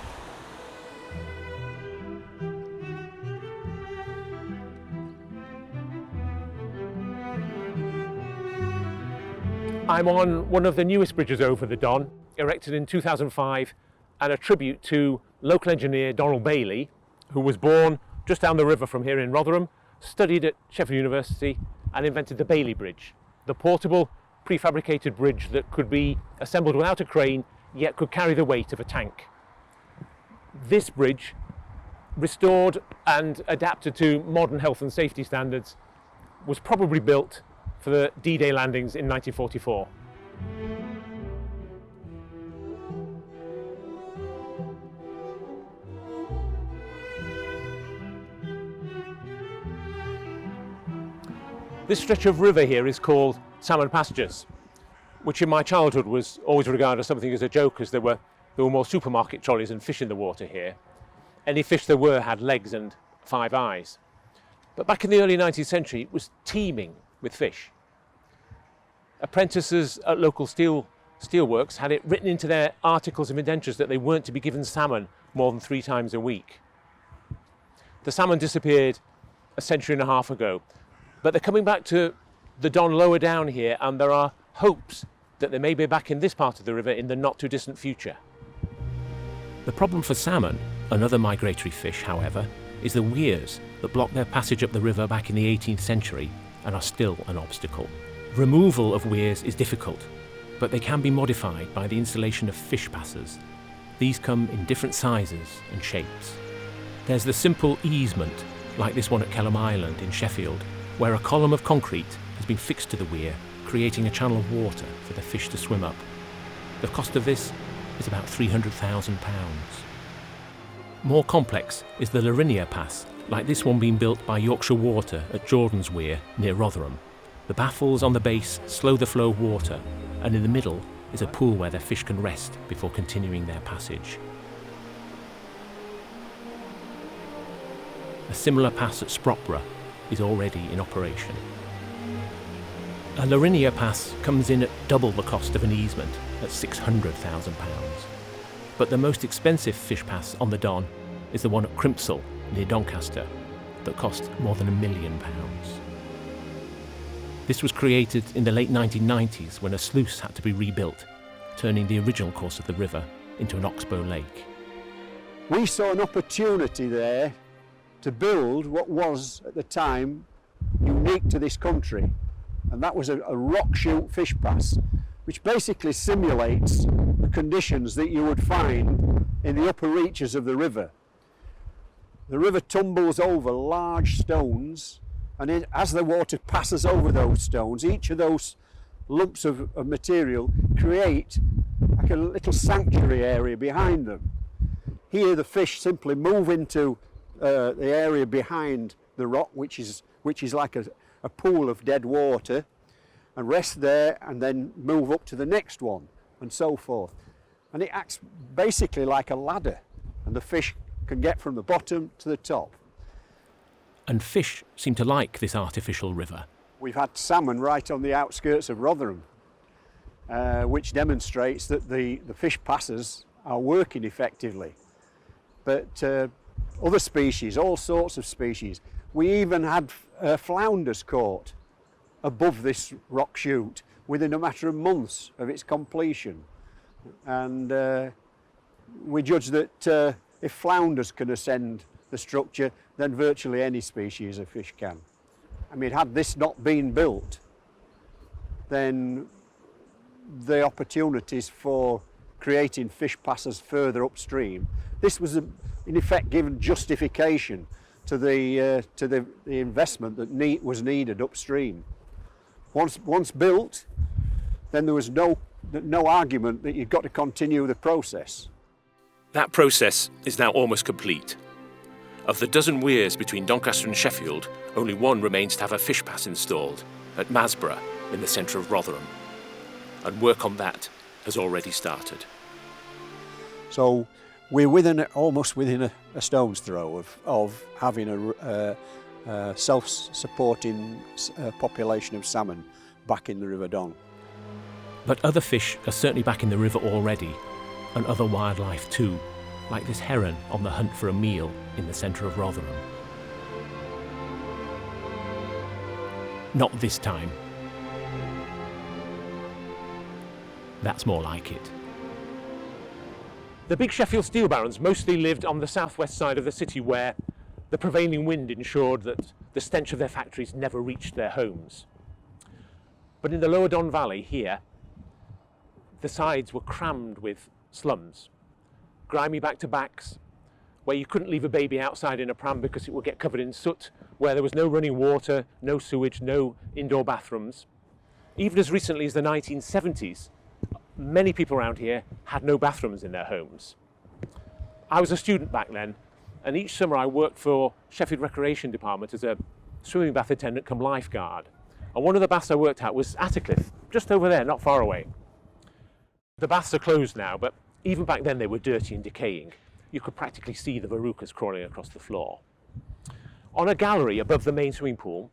I'm on one of the newest bridges over the Don, erected in 2005, and a tribute to local engineer Donald Bailey, who was born just down the river from here in Rotherham, studied at Sheffield University, and invented the Bailey Bridge, the portable prefabricated bridge that could be assembled without a crane, yet could carry the weight of a tank. This bridge, restored and adapted to modern health and safety standards, was probably built for the D-Day landings in 1944. This stretch of river here is called Salmon Pastures, which in my childhood was always regarded as something as a joke, as there were more supermarket trolleys and fish in the water here. Any fish there were had legs and 5 eyes. But back in the early 19th century, it was teeming with fish. Apprentices at local steelworks had it written into their articles of indentures that they weren't to be given salmon more than 3 times a week. The salmon disappeared a century and a half ago, but they're coming back to the Don lower down here, and there are hopes that they may be back in this part of the river in the not too distant future. The problem for salmon, another migratory fish, however, is the weirs that blocked their passage up the river back in the 18th century and are still an obstacle. Removal of weirs is difficult, but they can be modified by the installation of fish passers. These come in different sizes and shapes. There's the simple easement, like this one at Kelham Island in Sheffield, where a column of concrete has been fixed to the weir, creating a channel of water for the fish to swim up. The cost of this is about £300,000. More complex is the Laurinia Pass, like this one being built by Yorkshire Water at Jordan's Weir near Rotherham. The baffles on the base slow the flow of water, and in the middle is a pool where their fish can rest before continuing their passage. A similar pass at Sprotborough is already in operation. A Laurinia Pass comes in at double the cost of an easement at £600,000. But the most expensive fish pass on the Don is the one at Crimpsall near Doncaster that cost more than £1 million. This was created in the late 1990s when a sluice had to be rebuilt, turning the original course of the river into an oxbow lake. We saw an opportunity there to build what was at the time unique to this country, and that was a rock shoot fish pass, which basically simulates the conditions that you would find in the upper reaches of the river. The river tumbles over large stones, and as the water passes over those stones, each of those lumps of material create like a little sanctuary area behind them. Here the fish simply move into the area behind the rock, which is like a pool of dead water, and rest there and then move up to the next one and so forth. And it acts basically like a ladder, and the fish can get from the bottom to the top. And fish seem to like this artificial river. We've had salmon right on the outskirts of Rotherham, which demonstrates that the fish passes are working effectively. But other species, all sorts of species. We even had flounders caught above this rock shoot within a matter of months of its completion. And we judge that if flounders can ascend the structure, then virtually any species of fish can. I mean, had this not been built, then the opportunities for creating fish passes further upstream, this was in effect given justification to the investment that was needed upstream. Once built, then there was no argument that you've got to continue the process. That process is now almost complete. Of the dozen weirs between Doncaster and Sheffield, only one remains to have a fish pass installed, at Masborough in the centre of Rotherham. And work on that has already started. So we're almost within a stone's throw of having a self-supporting population of salmon back in the River Don. But other fish are certainly back in the river already, and other wildlife too, like this heron on the hunt for a meal in the centre of Rotherham. Not this time. That's more like it. The big Sheffield steel barons mostly lived on the southwest side of the city, where the prevailing wind ensured that the stench of their factories never reached their homes. But in the lower Don Valley here, the sides were crammed with slums, grimy back-to-backs, where you couldn't leave a baby outside in a pram because it would get covered in soot, where there was no running water, no sewage, no indoor bathrooms. Even as recently as the 1970s, many people around here had no bathrooms in their homes. I was a student back then, and each summer I worked for Sheffield Recreation Department as a swimming bath attendant come lifeguard. And one of the baths I worked at was Attercliffe, just over there, not far away. The baths are closed now, but even back then they were dirty and decaying. You could practically see the verrucas crawling across the floor. On a gallery above the main swimming pool,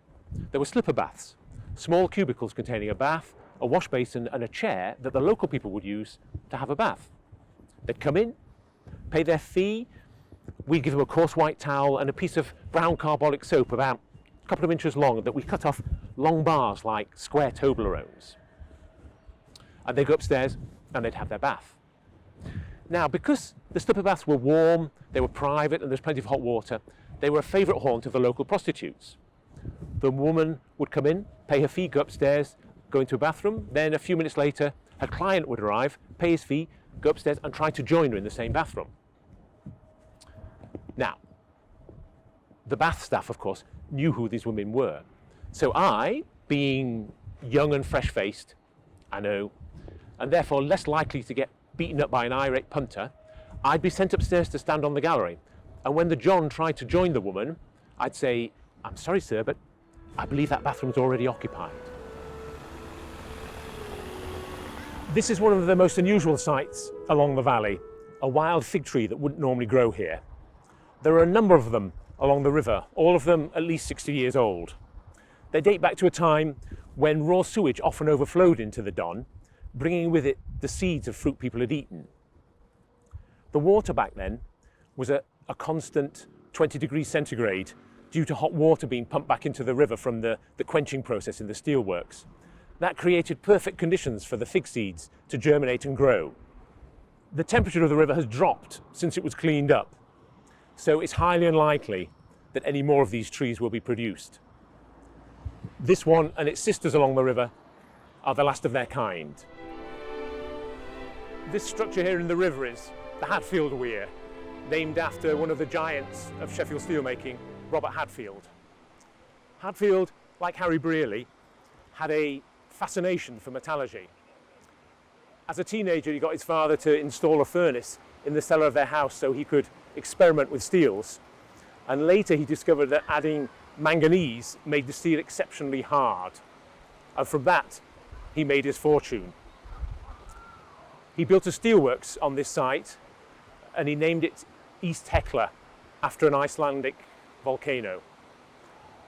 there were slipper baths, small cubicles containing a bath, a wash basin and a chair that the local people would use to have a bath. They'd come in, pay their fee, we'd give them a coarse white towel and a piece of brown carbolic soap about a couple of inches long that we cut off long bars like square Toblerones. And they'd go upstairs and they'd have their bath. Now, because the slipper baths were warm, they were private and there's plenty of hot water, they were a favourite haunt of the local prostitutes. The woman would come in, pay her fee, go upstairs, go into a bathroom, then a few minutes later her client would arrive, pay his fee, go upstairs and try to join her in the same bathroom. Now, the bath staff, of course, knew who these women were. So I, being young and fresh-faced, I know, and therefore less likely to get beaten up by an irate punter, I'd be sent upstairs to stand on the gallery And when the John tried to join the woman, I'd say, "I'm sorry, sir, but I believe that bathroom's already occupied." This is one of the most unusual sights along the valley, a wild fig tree that wouldn't normally grow here. There are a number of them along the river, all of them at least 60 years old. They date back to a time when raw sewage often overflowed into the Don, bringing with it the seeds of fruit people had eaten. The water back then was a constant 20 degrees centigrade due to hot water being pumped back into the river from the quenching process in the steelworks. That created perfect conditions for the fig seeds to germinate and grow. The temperature of the river has dropped since it was cleaned up, so it's highly unlikely that any more of these trees will be produced. This one and its sisters along the river are the last of their kind. This structure here in the river is the Hatfield Weir, named after one of the giants of Sheffield steelmaking, Robert Hatfield. Hatfield, like Harry Brearley, had a fascination for metallurgy. As a teenager, he got his father to install a furnace in the cellar of their house so he could experiment with steels. And later he discovered that adding manganese made the steel exceptionally hard. And from that, he made his fortune. He built a steelworks on this site and he named it East Hekla after an Icelandic volcano.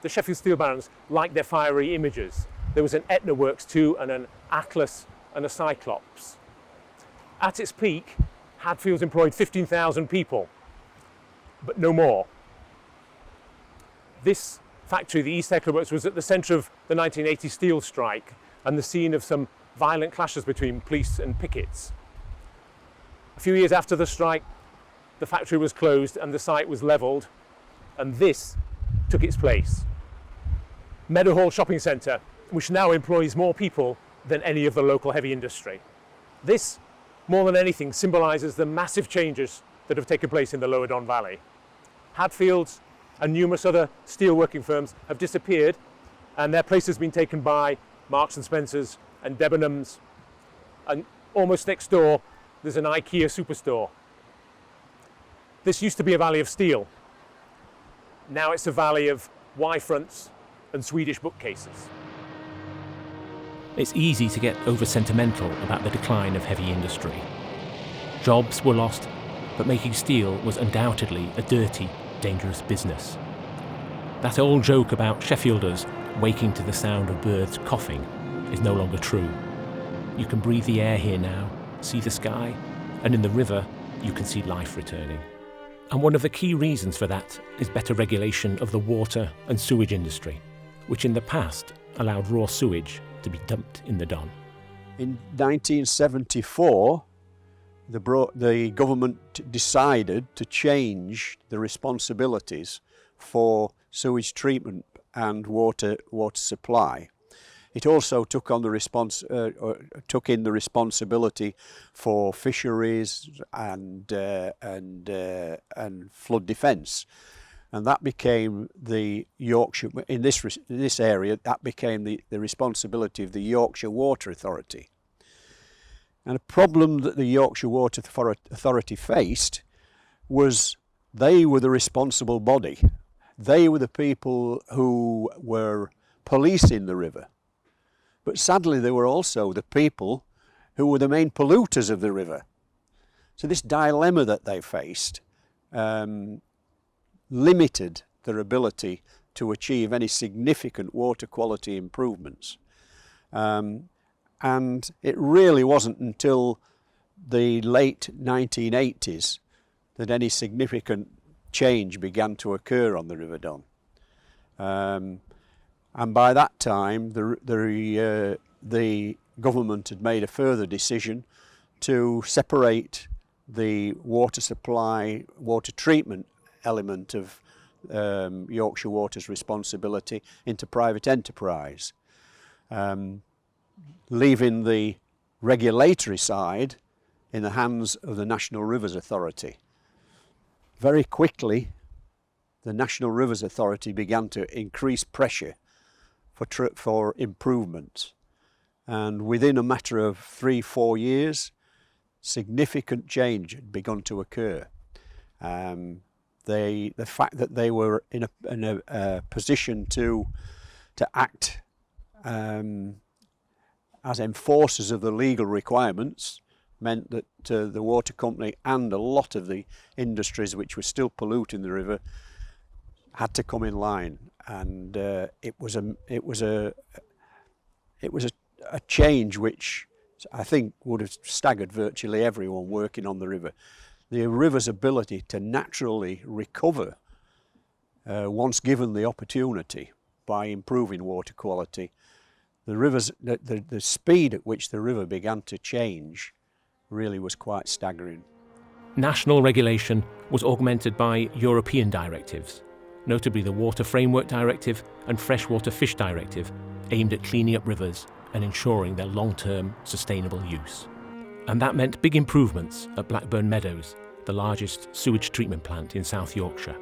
The Sheffield steel barons liked their fiery images. There was an Etna works too, and an Atlas and a Cyclops. At its peak, Hatfield employed 15,000 people, but no more. This factory, the East Hekla Works, was at the centre of the 1980 steel strike and the scene of some violent clashes between police and pickets. A few years after the strike, the factory was closed and the site was levelled, and this took its place. Meadowhall Shopping Centre, which now employs more people than any of the local heavy industry. This, more than anything, symbolises the massive changes that have taken place in the Lower Don Valley. Hatfields and numerous other steelworking firms have disappeared, and their place has been taken by Marks and Spencers and Debenhams, and almost next door there's an IKEA superstore. This used to be a valley of steel. Now it's a valley of Y-fronts and Swedish bookcases. It's easy to get over-sentimental about the decline of heavy industry. Jobs were lost, but making steel was undoubtedly a dirty, dangerous business. That old joke about Sheffielders waking to the sound of birds coughing is no longer true. You can breathe the air here now, see the sky, and in the river you can see life returning. And one of the key reasons for that is better regulation of the water and sewage industry, which in the past allowed raw sewage to be dumped in the Don. In 1974, the government decided to change the responsibilities for sewage treatment and water supply. It also took in the responsibility for fisheries and flood defence, and that became the Yorkshire, in this area, that became the responsibility of the Yorkshire Water Authority. And a problem that the Yorkshire Water Authority faced was they were the responsible body. They were the people who were policing the river. But sadly, they were also the people who were the main polluters of the river. So this dilemma that they faced limited their ability to achieve any significant water quality improvements. And it really wasn't until the late 1980s that any significant change began to occur on the River Don. And by that time, the government had made a further decision to separate the water supply, water treatment element of Yorkshire Water's responsibility into private enterprise, leaving the regulatory side in the hands of the National Rivers Authority. Very quickly, the National Rivers Authority began to increase pressure for improvement, and within a matter of 3-4 years, significant change had begun to occur. the fact that they were in a position to act as enforcers of the legal requirements meant that the water company and a lot of the industries which were still polluting the river had to come in line, and it was a change which I think would have staggered virtually everyone working on the river. The river's ability to naturally recover once given the opportunity by improving water quality. The speed at which the river began to change really was quite staggering. National regulation was augmented by European directives, notably the Water Framework Directive and Freshwater Fish Directive, aimed at cleaning up rivers and ensuring their long-term sustainable use. And that meant big improvements at Blackburn Meadows, the largest sewage treatment plant in South Yorkshire.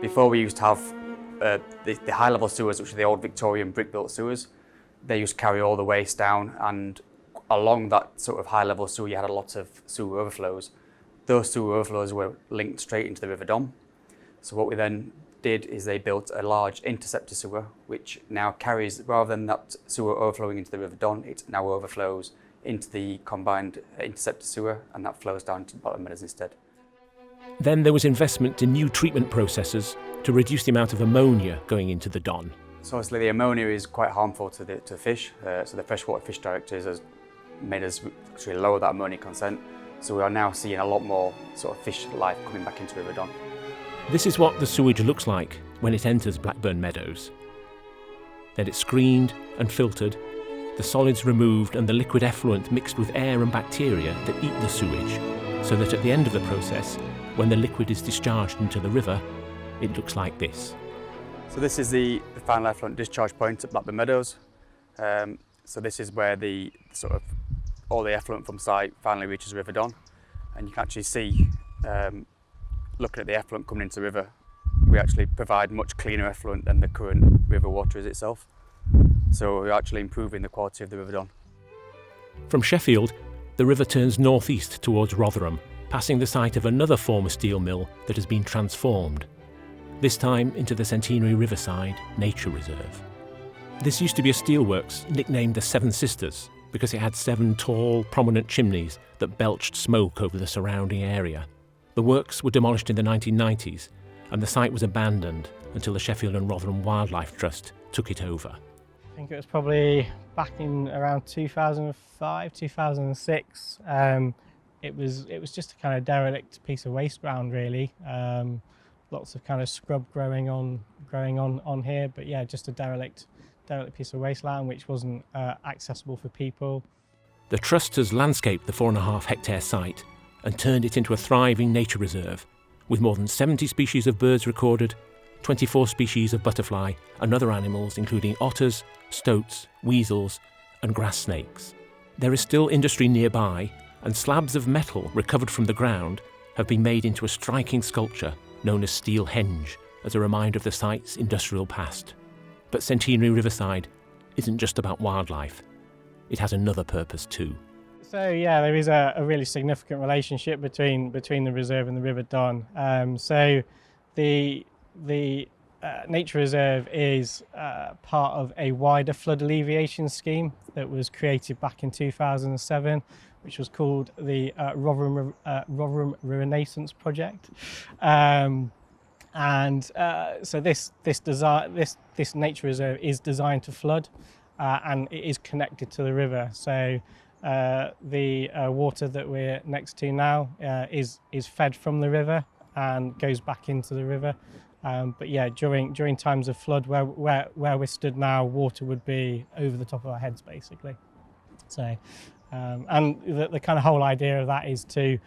Before, we used to have the high-level sewers, which are the old Victorian brick-built sewers. They used to carry all the waste down, and along that sort of high-level sewer you had a lot of sewer overflows. Those sewer overflows were linked straight into the River Don. So what we then did is they built a large interceptor sewer, which now carries, rather than that sewer overflowing into the River Don, it now overflows into the combined interceptor sewer, and that flows down to Blackburn Meadows instead. Then there was investment in new treatment processes to reduce the amount of ammonia going into the Don. So obviously the ammonia is quite harmful to the fish, so the Freshwater Fish Directive has made us actually lower that ammonia content, so we are now seeing a lot more sort of fish life coming back into River Don. This is what the sewage looks like when it enters Blackburn Meadows. Then it's screened and filtered, the solids removed and the liquid effluent mixed with air and bacteria that eat the sewage, so that at the end of the process, when the liquid is discharged into the river, it looks like this. So this is the final effluent discharge point at Blackburn Meadows. So this is where the sort of all the effluent from site finally reaches River Don, and you can actually see, looking at the effluent coming into the river, we actually provide much cleaner effluent than the current river water is itself. So we're actually improving the quality of the River Don. From Sheffield, the river turns northeast towards Rotherham, passing the site of another former steel mill that has been transformed, this time into the Centenary Riverside Nature Reserve. This used to be a steelworks nicknamed the Seven Sisters because it had 7 tall, prominent chimneys that belched smoke over the surrounding area. The works were demolished in the 1990s, and the site was abandoned until the Sheffield and Rotherham Wildlife Trust took it over. I think it was probably back in around 2005, 2006. It was just a kind of derelict piece of waste ground, really. Lots of kind of scrub growing on here, but yeah, just a derelict piece of wasteland which wasn't accessible for people. The Trust has landscaped the 4.5 hectare site and turned it into a thriving nature reserve, with more than 70 species of birds recorded, 24 species of butterfly and other animals including otters, stoats, weasels and grass snakes. There is still industry nearby, and slabs of metal recovered from the ground have been made into a striking sculpture known as Steel Henge, as a reminder of the site's industrial past. But Centenary Riverside isn't just about wildlife. It has another purpose too. So yeah, there is a really significant relationship between the reserve and the River Don. So the Nature Reserve is part of a wider flood alleviation scheme that was created back in 2007, which was called the Rotherham Renaissance Project. So this nature reserve is designed to flood, and it is connected to the river. So the water that we're next to now is fed from the river and goes back into the river. But yeah, during times of flood, where we're stood now, water would be over the top of our heads, basically. So, and the kind of whole idea of that is to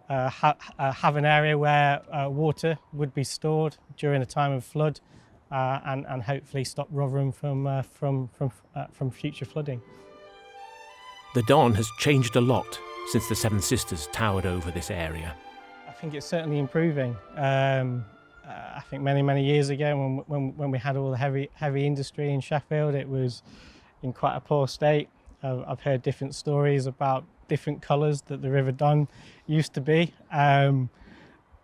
have an area where water would be stored during a time of flood, and hopefully stop Rotherham from future flooding. The Don has changed a lot since the Seven Sisters towered over this area. I think it's certainly improving. I think many years ago, when we had all the heavy industry in Sheffield, it was in quite a poor state. I've heard different stories about different colours that the River Don used to be.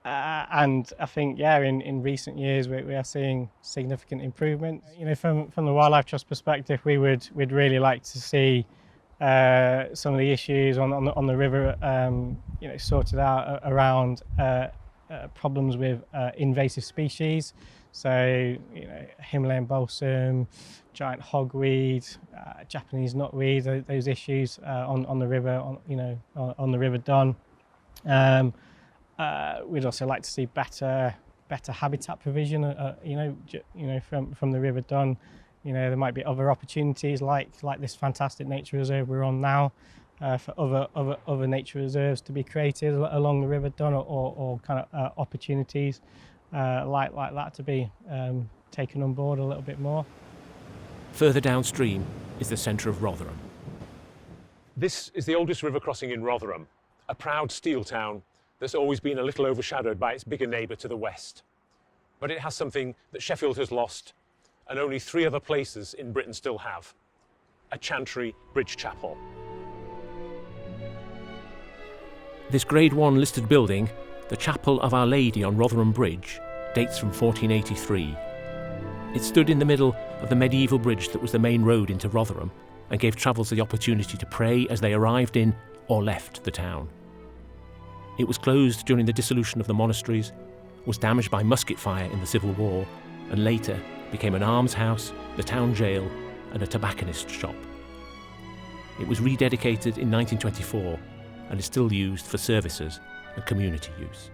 And I think, yeah, in recent years we are seeing significant improvement. You know, from the Wildlife Trust perspective, we'd really like to see some of the issues on the river, you know, sorted out around problems with invasive species. So, you know, Himalayan balsam, giant hogweed, Japanese knotweed, those issues on the river, on the River Don. We'd also like to see better habitat provision, from the River Don. You know, there might be other opportunities like this fantastic nature reserve we're on now, for other nature reserves to be created along the River Don, or kind of opportunities like that to be taken on board a little bit more. Further downstream is the centre of Rotherham. This is the oldest river crossing in Rotherham, a proud steel town that's always been a little overshadowed by its bigger neighbour to the west. But it has something that Sheffield has lost, and only 3 other places in Britain still have: a chantry bridge chapel. This Grade 1 listed building, the Chapel of Our Lady on Rotherham Bridge, dates from 1483. It stood in the middle of the medieval bridge that was the main road into Rotherham, and gave travellers the opportunity to pray as they arrived in or left the town. It was closed during the dissolution of the monasteries, was damaged by musket fire in the Civil War, and later became an almshouse, the town jail, and a tobacconist shop. It was rededicated in 1924 and is still used for services and community use.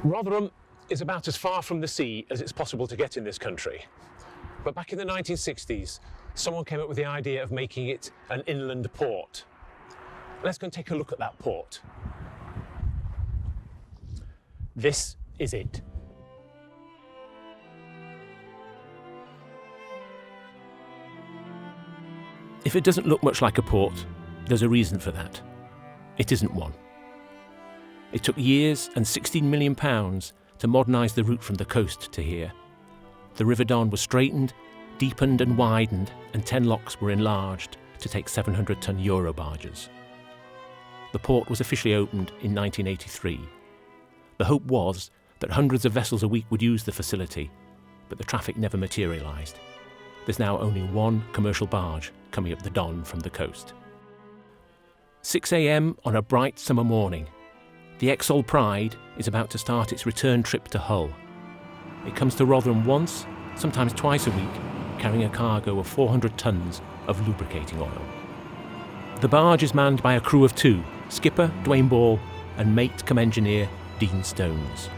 Rotherham is about as far from the sea as it's possible to get in this country. But back in the 1960s, someone came up with the idea of making it an inland port. Let's go and take a look at that port. This is it. If it doesn't look much like a port, there's a reason for that. It isn't one. It took years and £16 million to modernise the route from the coast to here. The River Don was straightened, deepened and widened, and 10 locks were enlarged to take 700-ton Euro barges. The port was officially opened in 1983. The hope was that hundreds of vessels a week would use the facility, but the traffic never materialised. There's now only one commercial barge coming up the Don from the coast. 6 a.m. on a bright summer morning. The Exol Pride is about to start its return trip to Hull. It comes to Rotherham once, sometimes twice a week, carrying a cargo of 400 tonnes of lubricating oil. The barge is manned by a crew of 2, skipper Dwayne Ball and mate cum engineer Dean Stones.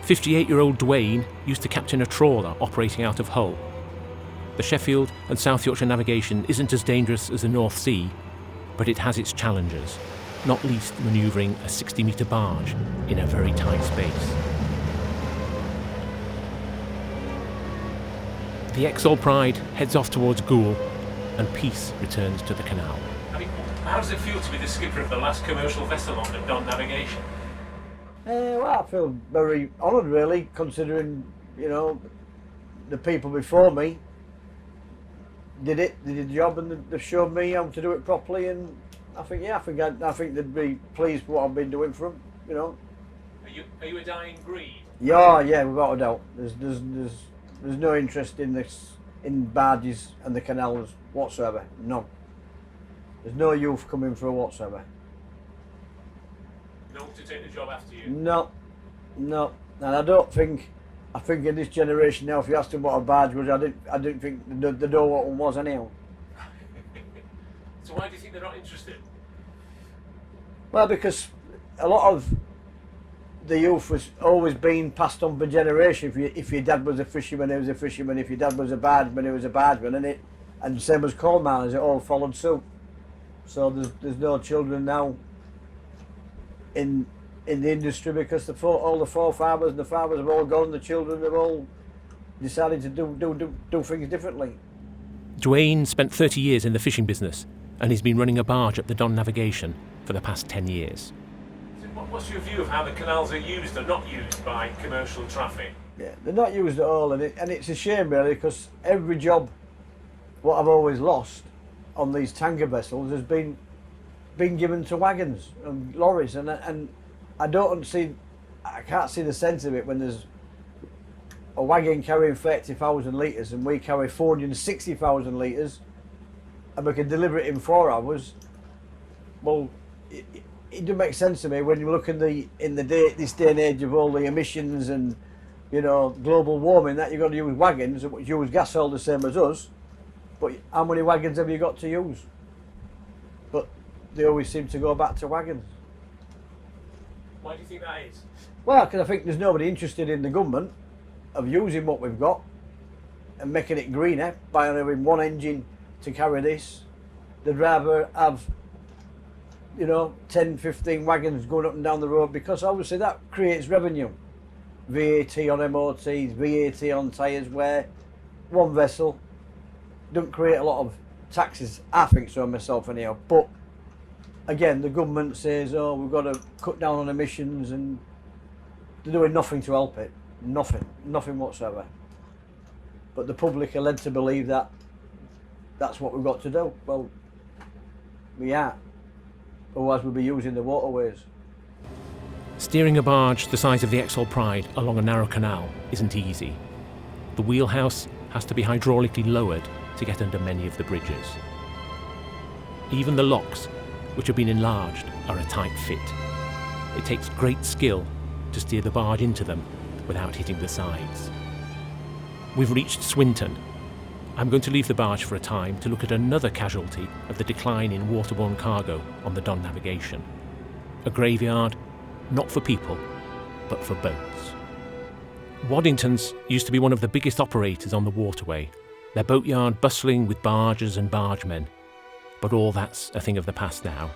58-year-old Dwayne used to captain a trawler operating out of Hull. The Sheffield and South Yorkshire navigation isn't as dangerous as the North Sea, but it has its challenges, not least manoeuvring a 60-metre barge in a very tight space. The Exol Pride heads off towards Goole, and peace returns to the canal. How does it feel to be the skipper of the last commercial vessel on the Don navigation? Well, I feel very honoured, really, considering, the people before me they did the job, and they've showed me how to do it properly, and I think they'd be pleased with what I've been doing for them, Are you a dying breed? Yeah, without a doubt. There's no interest in barges and the canals whatsoever. No. There's no youth coming through whatsoever. No one to take the job after you? No. And I think in this generation now, if you asked them what a barge was, I didn't think they know what one was anyhow. So why do you think they're not interested? Well, because a lot of the youth was always being passed on for generation. If your dad was a fisherman, he was a fisherman. If your dad was a bargeman, he was a bargeman, and same as coal miners, it all followed suit. So there's no children now in the industry, because all the forefathers and the fathers have all gone. The children have all decided to do things differently. Dwayne spent 30 years in the fishing business, and he's been running a barge up the Don navigation for the past 10 years. What's your view of how the canals are used or not used by commercial traffic? Yeah, they're not used at all, and it's a shame, really, because every job what I've always lost on these tanker vessels has been given to wagons and lorries, and I don't see I can't see the sense of it when there's a wagon carrying 30,000 litres and we carry 460,000 litres and we can deliver it in 4 hours. Well, it doesn't make sense to me when you look in this day and age of all the emissions and, you know, global warming, that you've got to use wagons that use gas oil the same as us. But how many wagons have you got to use? But they always seem to go back to wagons. Why do you think that is? Well, because I think there's nobody interested in the government of using what we've got and making it greener by having one engine to carry this. They'd rather have, you know, 10, 15 wagons going up and down the road, because obviously that creates revenue. VAT on MOTs, VAT on tyres, where one vessel don't create a lot of taxes. I think so myself anyhow. But again, the government says, oh, we've got to cut down on emissions, and they're doing nothing to help it. Nothing whatsoever. But the public are led to believe that that's what we've got to do. Well, we are. Otherwise we'll be using the waterways. Steering a barge the size of the Exhall Pride along a narrow canal isn't easy. The wheelhouse has to be hydraulically lowered to get under many of the bridges. Even the locks, which have been enlarged, are a tight fit. It takes great skill to steer the barge into them without hitting the sides. We've reached Swinton. I'm going to leave the barge for a time to look at another casualty of the decline in waterborne cargo on the Don navigation. A graveyard, not for people, but for boats. Waddington's used to be one of the biggest operators on the waterway, their boatyard bustling with barges and bargemen, but all that's a thing of the past now.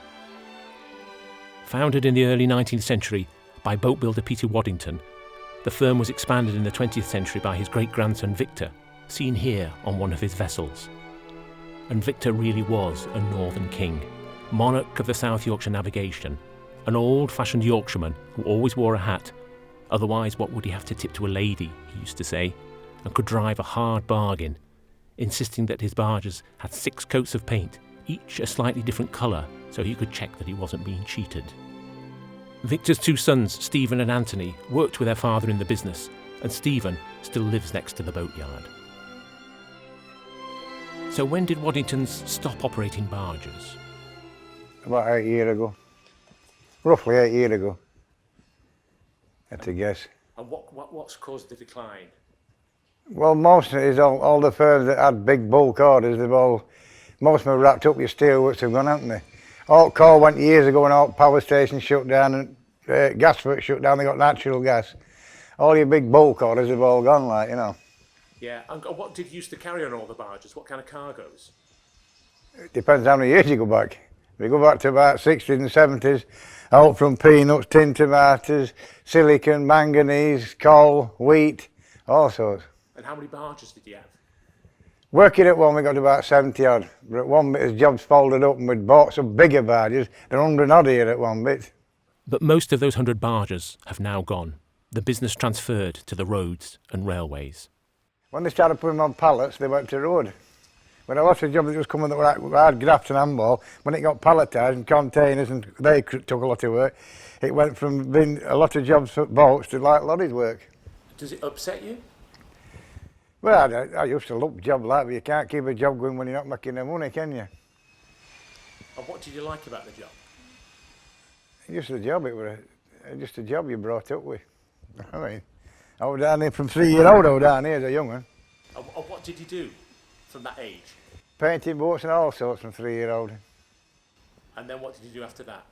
Founded in the early 19th century by boat builder Peter Waddington, the firm was expanded in the 20th century by his great-grandson Victor, seen here on one of his vessels. And Victor really was a northern king, monarch of the South Yorkshire navigation, an old-fashioned Yorkshireman who always wore a hat, otherwise what would he have to tip to a lady, he used to say, and could drive a hard bargain, insisting that his barges had 6 coats of paint, each a slightly different colour, so he could check that he wasn't being cheated. Victor's 2 sons, Stephen and Anthony, worked with their father in the business, and Stephen still lives next to the boatyard. So when did Waddington's stop operating barges? About 8 years ago. Roughly 8 years ago. I had to guess. And what's caused the decline? Well, most of it is all the firms that had big bulk orders, most of them wrapped up with steelworks have gone, haven't they? Alt Coal went years ago and Alt Power Station shut down and gasworks shut down, they got natural gas. All your big bulk orders have all gone, like, you know. Yeah, and what did you used to carry on all the barges? What kind of cargoes? It depends how many years you go back. If you go back to about 60s and 70s, out from peanuts, tin tomatoes, silicon, manganese, coal, wheat, all sorts. And how many barges did you have? Working at one, we got about 70 odd. But at one bit, as jobs folded up and we'd bought some bigger barges, they're 100 odd here at one bit. But most of those 100 barges have now gone. The business transferred to the roads and railways. When they started putting them on pallets, they went to road. When a lot of jobs that was coming that were hard graft and handball, when it got palletised and containers and they took a lot of work, it went from being a lot of jobs for boats to like lorries work. Does it upset you? Well, I used to love job like, but you can't keep a job going when you're not making the money, can you? And what did you like about the job? Just a job, it was just a job you brought up with. I mean, I was down here from 3-year-old, I was down here as a young one. And what did you do from that age? Painting boats and all sorts from 3-year-old. And then what did you do after that?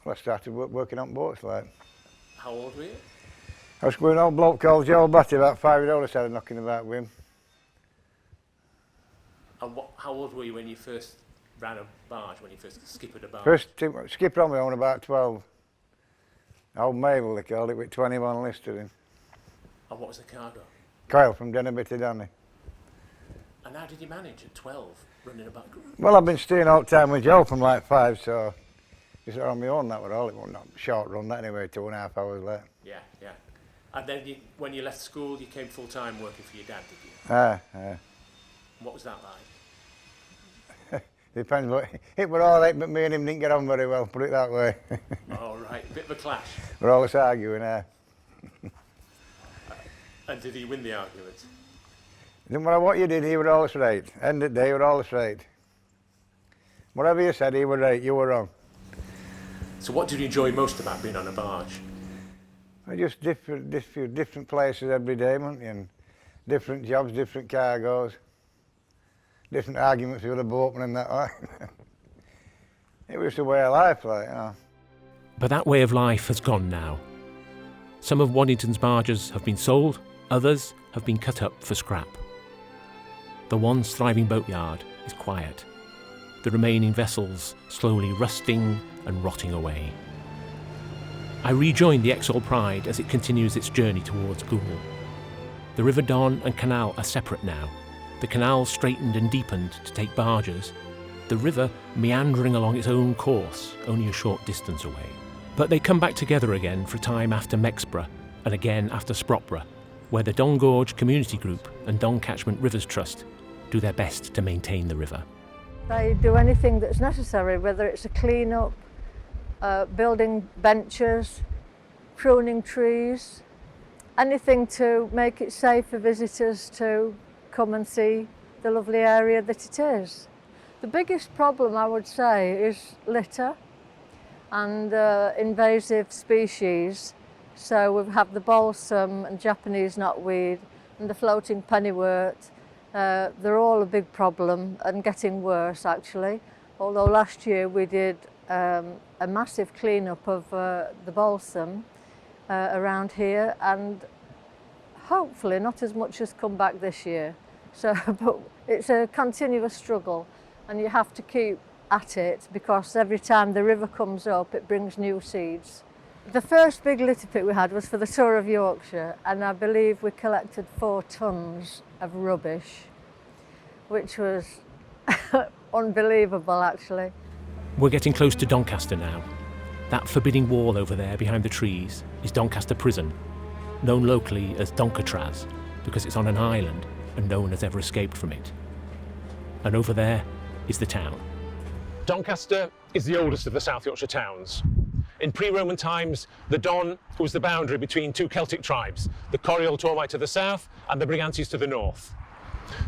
Well, I started working on boats, like. How old were you? I was going old bloke called Joe Batty, about 5 years old, I started knocking about with him. And how old were you when you first ran a barge, when you first skippered a barge? First skipper on my own, about 12. Old Mabel, they called it, with 21 listed in. And what was the cargo? Kyle from Dennerby to Danny. And how did you manage at 12, running a barge? Well, I've been staying all the time with Joe from like 5, so just on my own, that was all. It was not short run, that anyway, 2.5 hours late. Yeah, yeah. And then when you left school, you came full-time working for your dad, did you? Aye. What was that like? Depends what. It was all right, but me and him didn't get on very well, put it that way. Oh, right. A bit of a clash. We're always arguing, And did he win the argument? No matter what you did, he was always right. End of the day, he was always right. Whatever you said, he was right, you were wrong. So what did you enjoy most about being on a barge? Just different places every day, weren't you? And different jobs, different cargoes, different arguments with the boatman and that way. It was the way of life, like, you know. But that way of life has gone now. Some of Waddington's barges have been sold, others have been cut up for scrap. The once thriving boatyard is quiet, the remaining vessels slowly rusting and rotting away. I rejoin the Exall Pride as it continues its journey towards Goole. The River Don and canal are separate now, the canal straightened and deepened to take barges, the river meandering along its own course only a short distance away. But they come back together again for a time after Mexborough and again after Sprotborough, where the Don Gorge Community Group and Don Catchment Rivers Trust do their best to maintain the river. They do anything that's necessary, whether it's a clean-up, building benches, pruning trees, anything to make it safe for visitors to come and see the lovely area that it is. The biggest problem, I would say, is litter and invasive species. So we have the balsam and Japanese knotweed and the floating pennywort. They're all a big problem and getting worse, actually. Although last year we did a massive clean-up of the balsam around here, and hopefully not as much has come back this year. So, but it's a continuous struggle, and you have to keep at it because every time the river comes up, it brings new seeds. The first big litter pick we had was for the tour of Yorkshire, and I believe we collected 4 tons of rubbish, which was unbelievable, actually. We're getting close to Doncaster now. That forbidding wall over there behind the trees is Doncaster Prison, known locally as Doncatraz because it's on an island and no one has ever escaped from it. And over there is the town. Doncaster is the oldest of the South Yorkshire towns. In pre-Roman times, the Don was the boundary between 2 Celtic tribes, the Coriol Tormai to the south and the Brigantes to the north.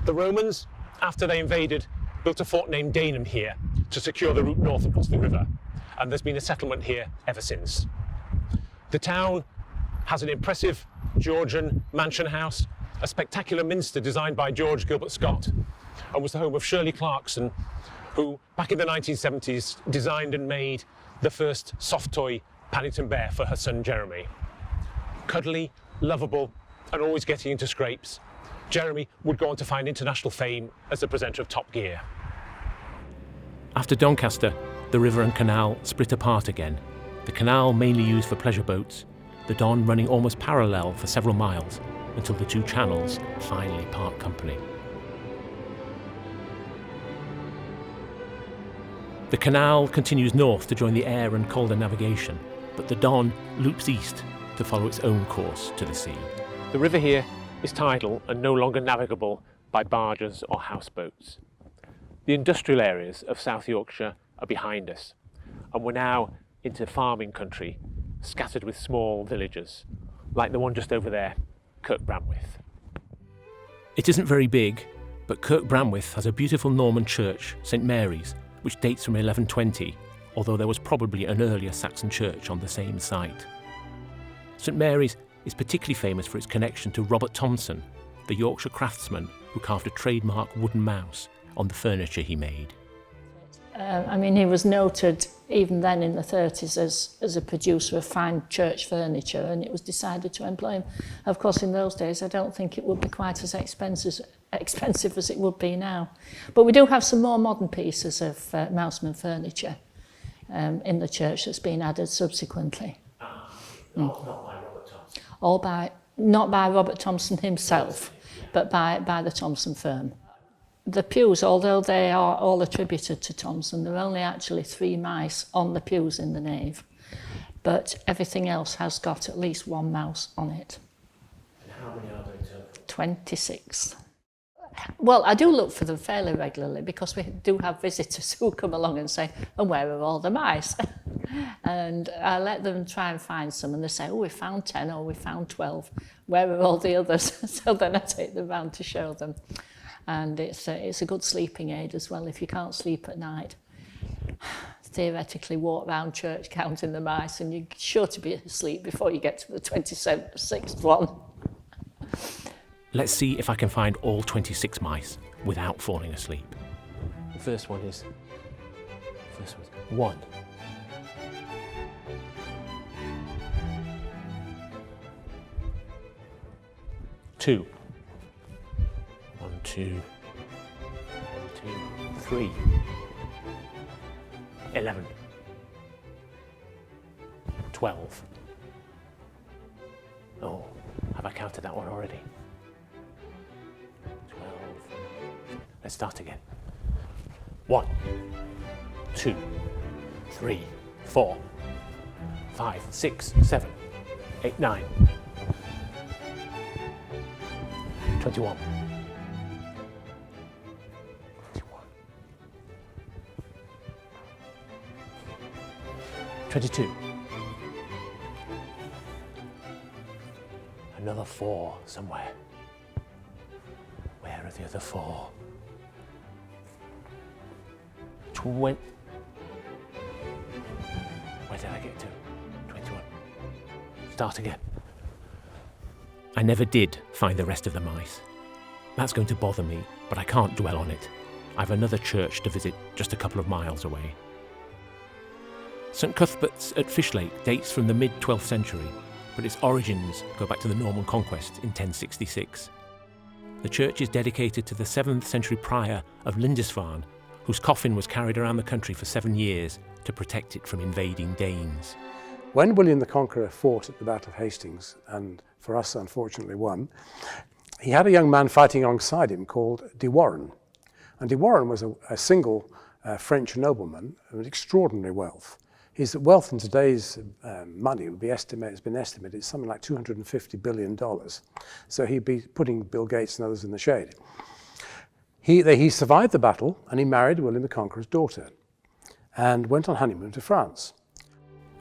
The Romans, after they invaded, built a fort named Danum here to secure the route north across the river, and there's been a settlement here ever since. The town has an impressive Georgian mansion house, a spectacular minster designed by George Gilbert Scott, and was the home of Shirley Clarkson, who, back in the 1970s, designed and made the first soft toy Paddington Bear for her son Jeremy. Cuddly, lovable, and always getting into scrapes, Jeremy would go on to find international fame as the presenter of Top Gear. After Doncaster, the river and canal split apart again, the canal mainly used for pleasure boats, the Don running almost parallel for several miles until the 2 channels finally part company. The canal continues north to join the Aire and Calder navigation, but the Don loops east to follow its own course to the sea. The river here is tidal and no longer navigable by barges or houseboats. The industrial areas of South Yorkshire are behind us, and we're now into farming country, scattered with small villages, like the one just over there, Kirk Bramwith. It isn't very big, but Kirk Bramwith has a beautiful Norman church, St Mary's, which dates from 1120, although there was probably an earlier Saxon church on the same site. St Mary's is particularly famous for its connection to Robert Thomson, the Yorkshire craftsman who carved a trademark wooden mouse on the furniture he made. I mean, he was noted even then in the 30s as a producer of fine church furniture, and it was decided to employ him. Of course, in those days, I don't think it would be quite as expensive as it would be now. But we do have some more modern pieces of Mouseman furniture in the church that's been added subsequently. Not by Robert Thomson. Not by Robert Thomson himself, but by the Thomson firm. The pews, although they are all attributed to Thomson, there are only actually 3 mice on the pews in the nave, but everything else has got at least 1 mouse on it. And how many are there in total? 26. Well, I do look for them fairly regularly because we do have visitors who come along and say, and where are all the mice? And I let them try and find some, and they say, oh, we found 10 or we found 12. Where are all the others? So then I take them round to show them. And it's a good sleeping aid as well if you can't sleep at night. Theoretically walk around church counting the mice, and you're sure to be asleep before you get to the 26th one. Let's see if I can find all 26 mice without falling asleep. The first one is 1. 2. 1, 2, 3. 11. 12. Oh, have I counted that one already? 12. Let's start again. 1, 2, 3, 4, 5, 6, 7, 8, 9. 21. 22. Another 4 somewhere. Where are the other 4? 20. Where did I get to? 21. Start again. I never did find the rest of the mice. That's going to bother me, but I can't dwell on it. I've another church to visit just a couple of miles away. St Cuthbert's at Fishlake dates from the mid-12th century, but its origins go back to the Norman conquest in 1066. The church is dedicated to the 7th century prior of Lindisfarne, whose coffin was carried around the country for 7 years to protect it from invading Danes. When William the Conqueror fought at the Battle of Hastings, and for us unfortunately won, he had a young man fighting alongside him called De Warenne. And De Warenne was a single French nobleman of extraordinary wealth. His wealth in today's money would be has been estimated something like $250 billion. So he'd be putting Bill Gates and others in the shade. He survived the battle and he married William the Conqueror's daughter and went on honeymoon to France.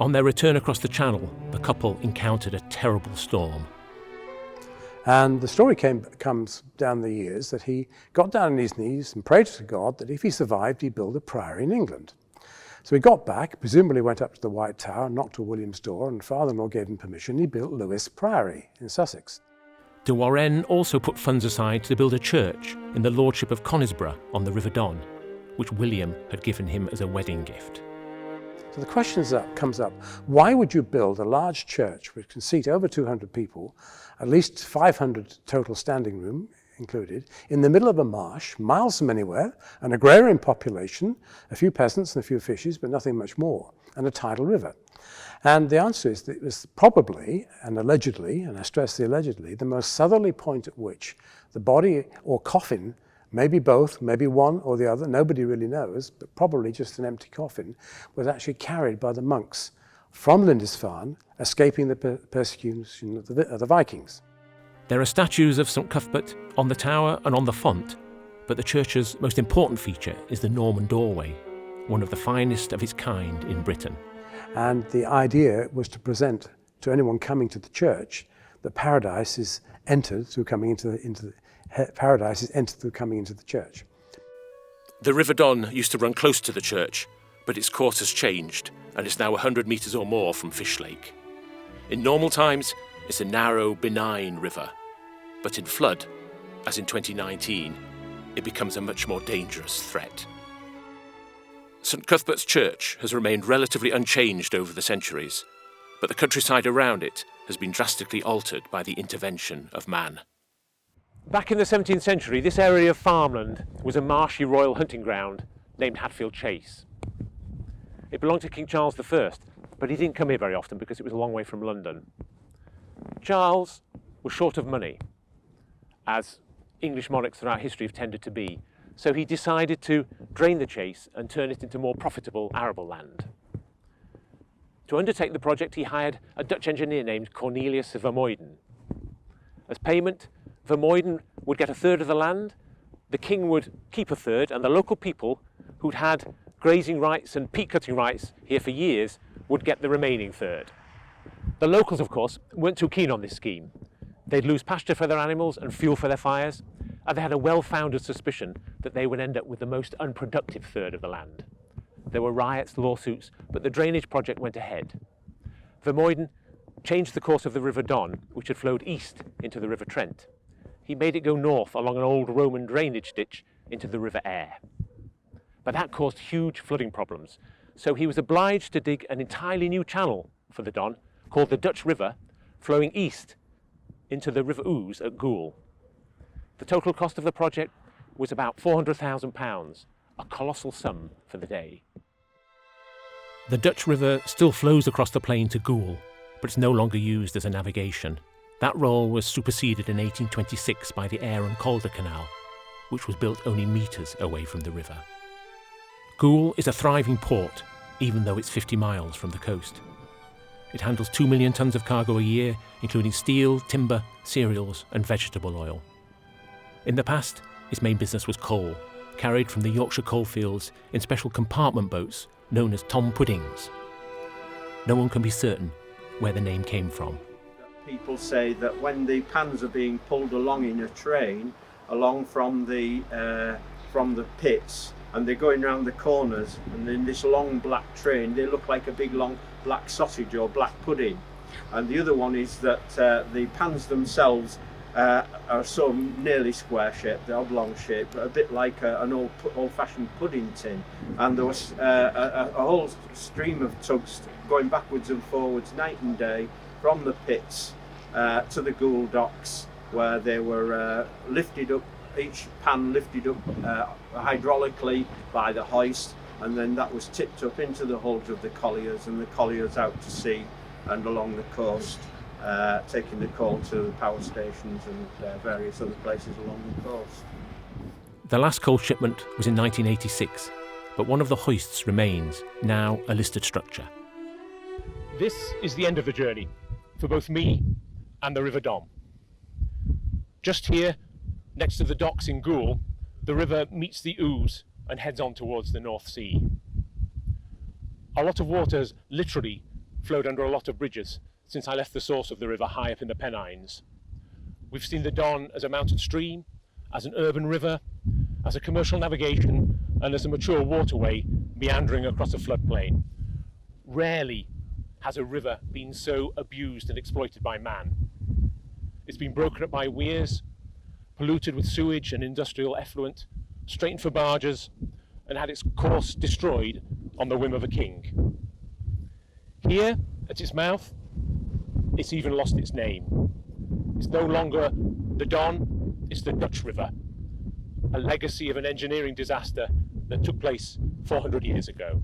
On their return across the Channel, the couple encountered a terrible storm. And the story comes down the years that he got down on his knees and prayed to God that if he survived, he'd build a priory in England. So he got back, presumably went up to the White Tower, knocked on William's door, and father-in-law gave him permission. He built Lewes Priory in Sussex. De Warenne also put funds aside to build a church in the lordship of Conisbrough on the River Don, which William had given him as a wedding gift. So the question comes up, why would you build a large church which can seat over 200 people, at least 500 total standing room included, in the middle of a marsh, miles from anywhere, an agrarian population, a few peasants and a few fishes, but nothing much more, and a tidal river? And the answer is that it was probably, and allegedly, and I stress the allegedly, the most southerly point at which the body or coffin, maybe both, maybe one or the other, nobody really knows, but probably just an empty coffin, was actually carried by the monks from Lindisfarne, escaping the persecution of the Vikings. There are statues of St Cuthbert on the tower and on the font, but the church's most important feature is the Norman doorway, one of the finest of its kind in Britain. And the idea was to present to anyone coming to the church that paradise is entered through coming into the church. The River Don used to run close to the church, but its course has changed and is now 100 metres or more from Fishlake. In normal times, it's a narrow, benign river, but in flood, as in 2019, it becomes a much more dangerous threat. St Cuthbert's Church has remained relatively unchanged over the centuries, but the countryside around it has been drastically altered by the intervention of man. Back in the 17th century, this area of farmland was a marshy royal hunting ground named Hatfield Chase. It belonged to King Charles I, but he didn't come here very often because it was a long way from London. Charles was short of money, as English monarchs throughout history have tended to be, so he decided to drain the chase and turn it into more profitable arable land. To undertake the project, he hired a Dutch engineer named Cornelius Vermuyden. As payment, Vermuyden would get a third of the land, the king would keep a third, and the local people who'd had grazing rights and peat cutting rights here for years would get the remaining third. The locals, of course, weren't too keen on this scheme. They'd lose pasture for their animals and fuel for their fires, and they had a well-founded suspicion that they would end up with the most unproductive third of the land. There were riots, lawsuits, but the drainage project went ahead. Vermeulen changed the course of the River Don, which had flowed east into the River Trent. He made it go north along an old Roman drainage ditch into the River Aire. But that caused huge flooding problems, so he was obliged to dig an entirely new channel for the Don, called the Dutch River, flowing east into the River Ouse at Goole. The total cost of the project was about £400,000, a colossal sum for the day. The Dutch River still flows across the plain to Goole, but it's no longer used as a navigation. That role was superseded in 1826 by the Aire and Calder Canal, which was built only metres away from the river. Goole is a thriving port, even though it's 50 miles from the coast. It handles 2 million tonnes of cargo a year, including steel, timber, cereals and vegetable oil. In the past, its main business was coal, carried from the Yorkshire coalfields in special compartment boats known as Tom Puddings. No one can be certain where the name came from. People say that when the pans are being pulled along in a train, along from the pits, and they're going round the corners, and in this long black train, they look like a big long black sausage or black pudding. And the other one is that the pans themselves are so nearly square shaped, they're oblong shaped, but a bit like an old-fashioned pudding tin. And there was a whole stream of tugs going backwards and forwards night and day from the pits to the Goole docks, where they were lifted up, each pan lifted up hydraulically by the hoist, and then that was tipped up into the holds of the colliers, and the colliers out to sea and along the coast, taking the coal to the power stations and various other places along the coast. The last coal shipment was in 1986, but one of the hoists remains, now a listed structure. This is the end of the journey for both me and the River Don. Just here, next to the docks in Goole, the river meets the Ouse and heads on towards the North Sea. A lot of water has literally flowed under a lot of bridges since I left the source of the river high up in the Pennines. We've seen the Don as a mountain stream, as an urban river, as a commercial navigation, and as a mature waterway meandering across a floodplain. Rarely has a river been so abused and exploited by man. It's been broken up by weirs, polluted with sewage and industrial effluent, straightened for barges, and had its course destroyed on the whim of a king. Here, at its mouth, it's even lost its name. It's no longer the Don, it's the Dutch River, a legacy of an engineering disaster that took place 400 years ago.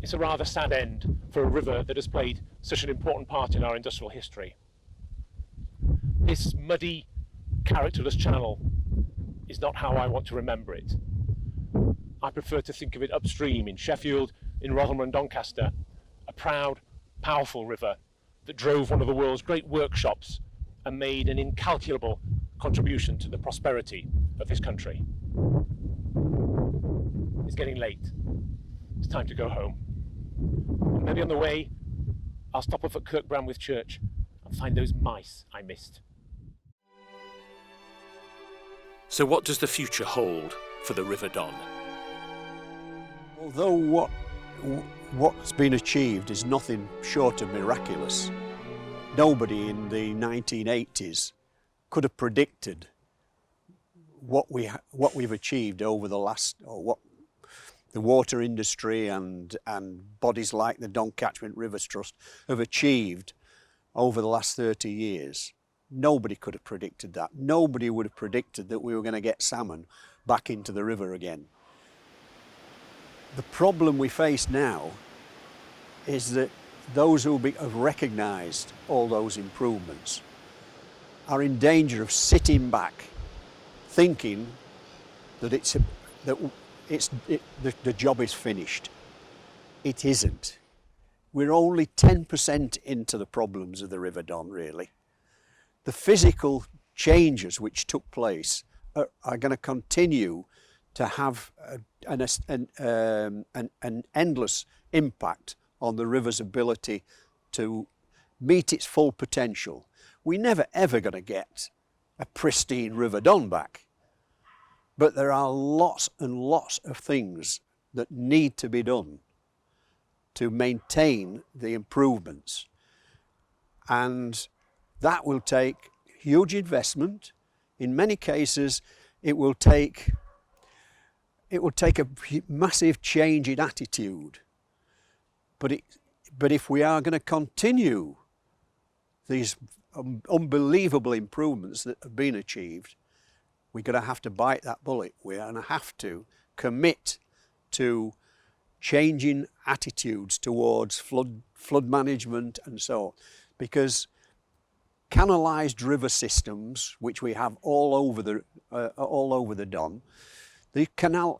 It's a rather sad end for a river that has played such an important part in our industrial history. This muddy, characterless channel is not how I want to remember it. I prefer to think of it upstream in Sheffield, in Rotherham and Doncaster, a proud, powerful river that drove one of the world's great workshops and made an incalculable contribution to the prosperity of this country. It's getting late. It's time to go home. Maybe on the way, I'll stop off at Kirk Bramwith Church and find those mice I missed. So what does the future hold for the River Don? Although what's been achieved is nothing short of miraculous, nobody in the 1980s could have predicted what we've achieved over the last, or what the water industry and bodies like the Don Catchment Rivers Trust have achieved over the last 30 years. Nobody could have predicted that. Nobody would have predicted that we were going to get salmon back into the river again. The problem we face now is that those who have recognised all those improvements are in danger of sitting back, thinking that the job is finished. It isn't. We're only 10% into the problems of the River Don, really. The physical changes which took place are going to continue to have an endless impact on the river's ability to meet its full potential. We're never ever going to get a pristine River Don back, but there are lots and lots of things that need to be done to maintain the improvements, and that will take huge investment. In many cases it will take a massive change in attitude, but if we are going to continue these unbelievable improvements that have been achieved, we're going to have to bite that bullet. We're going to have to commit to changing attitudes towards flood management and so on, because canalised river systems, which we have all over the Don, the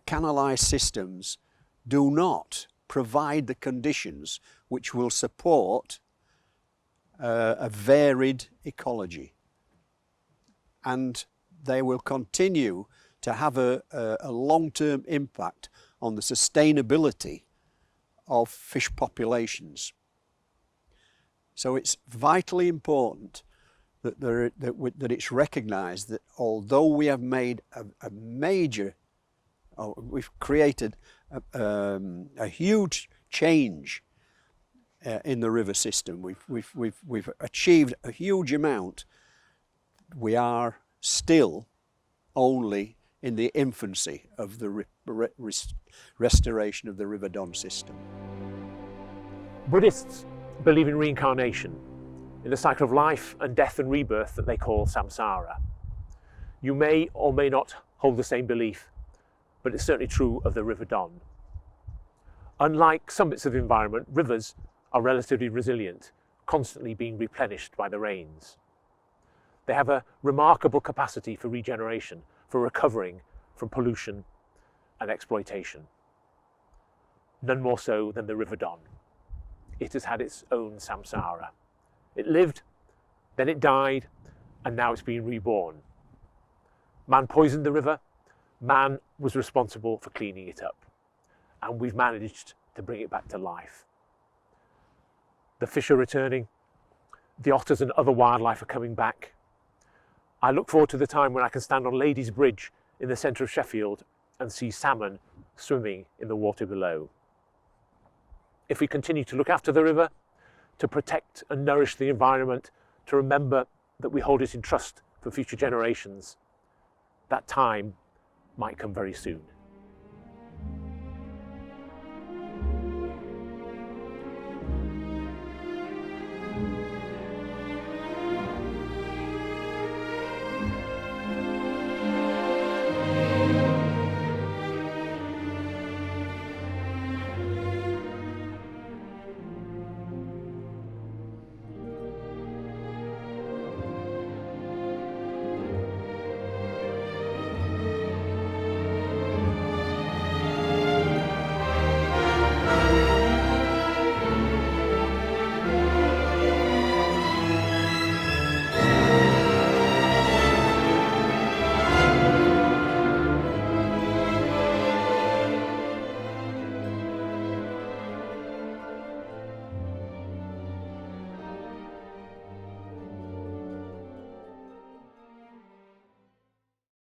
canalised systems do not provide the conditions which will support a varied ecology, and they will continue to have a long-term impact on the sustainability of fish populations. So it's vitally important that it's recognised that although we have made a major, we've created a huge change in the river system, we've achieved a huge amount, we are still only in the infancy of the restoration of the River Don system. Buddhists believe in reincarnation, in the cycle of life and death and rebirth that they call samsara. You may or may not hold the same belief, but it's certainly true of the River Don. Unlike some bits of the environment, rivers are relatively resilient, constantly being replenished by the rains. They have a remarkable capacity for regeneration, for recovering from pollution and exploitation. None more so than the River Don. It has had its own samsara. It lived, then it died, and now it's been reborn. Man poisoned the river, man was responsible for cleaning it up, and we've managed to bring it back to life. The fish are returning, the otters and other wildlife are coming back. I look forward to the time when I can stand on Ladies Bridge in the centre of Sheffield and see salmon swimming in the water below. If we continue to look after the river, to protect and nourish the environment, to remember that we hold it in trust for future generations, that time might come very soon.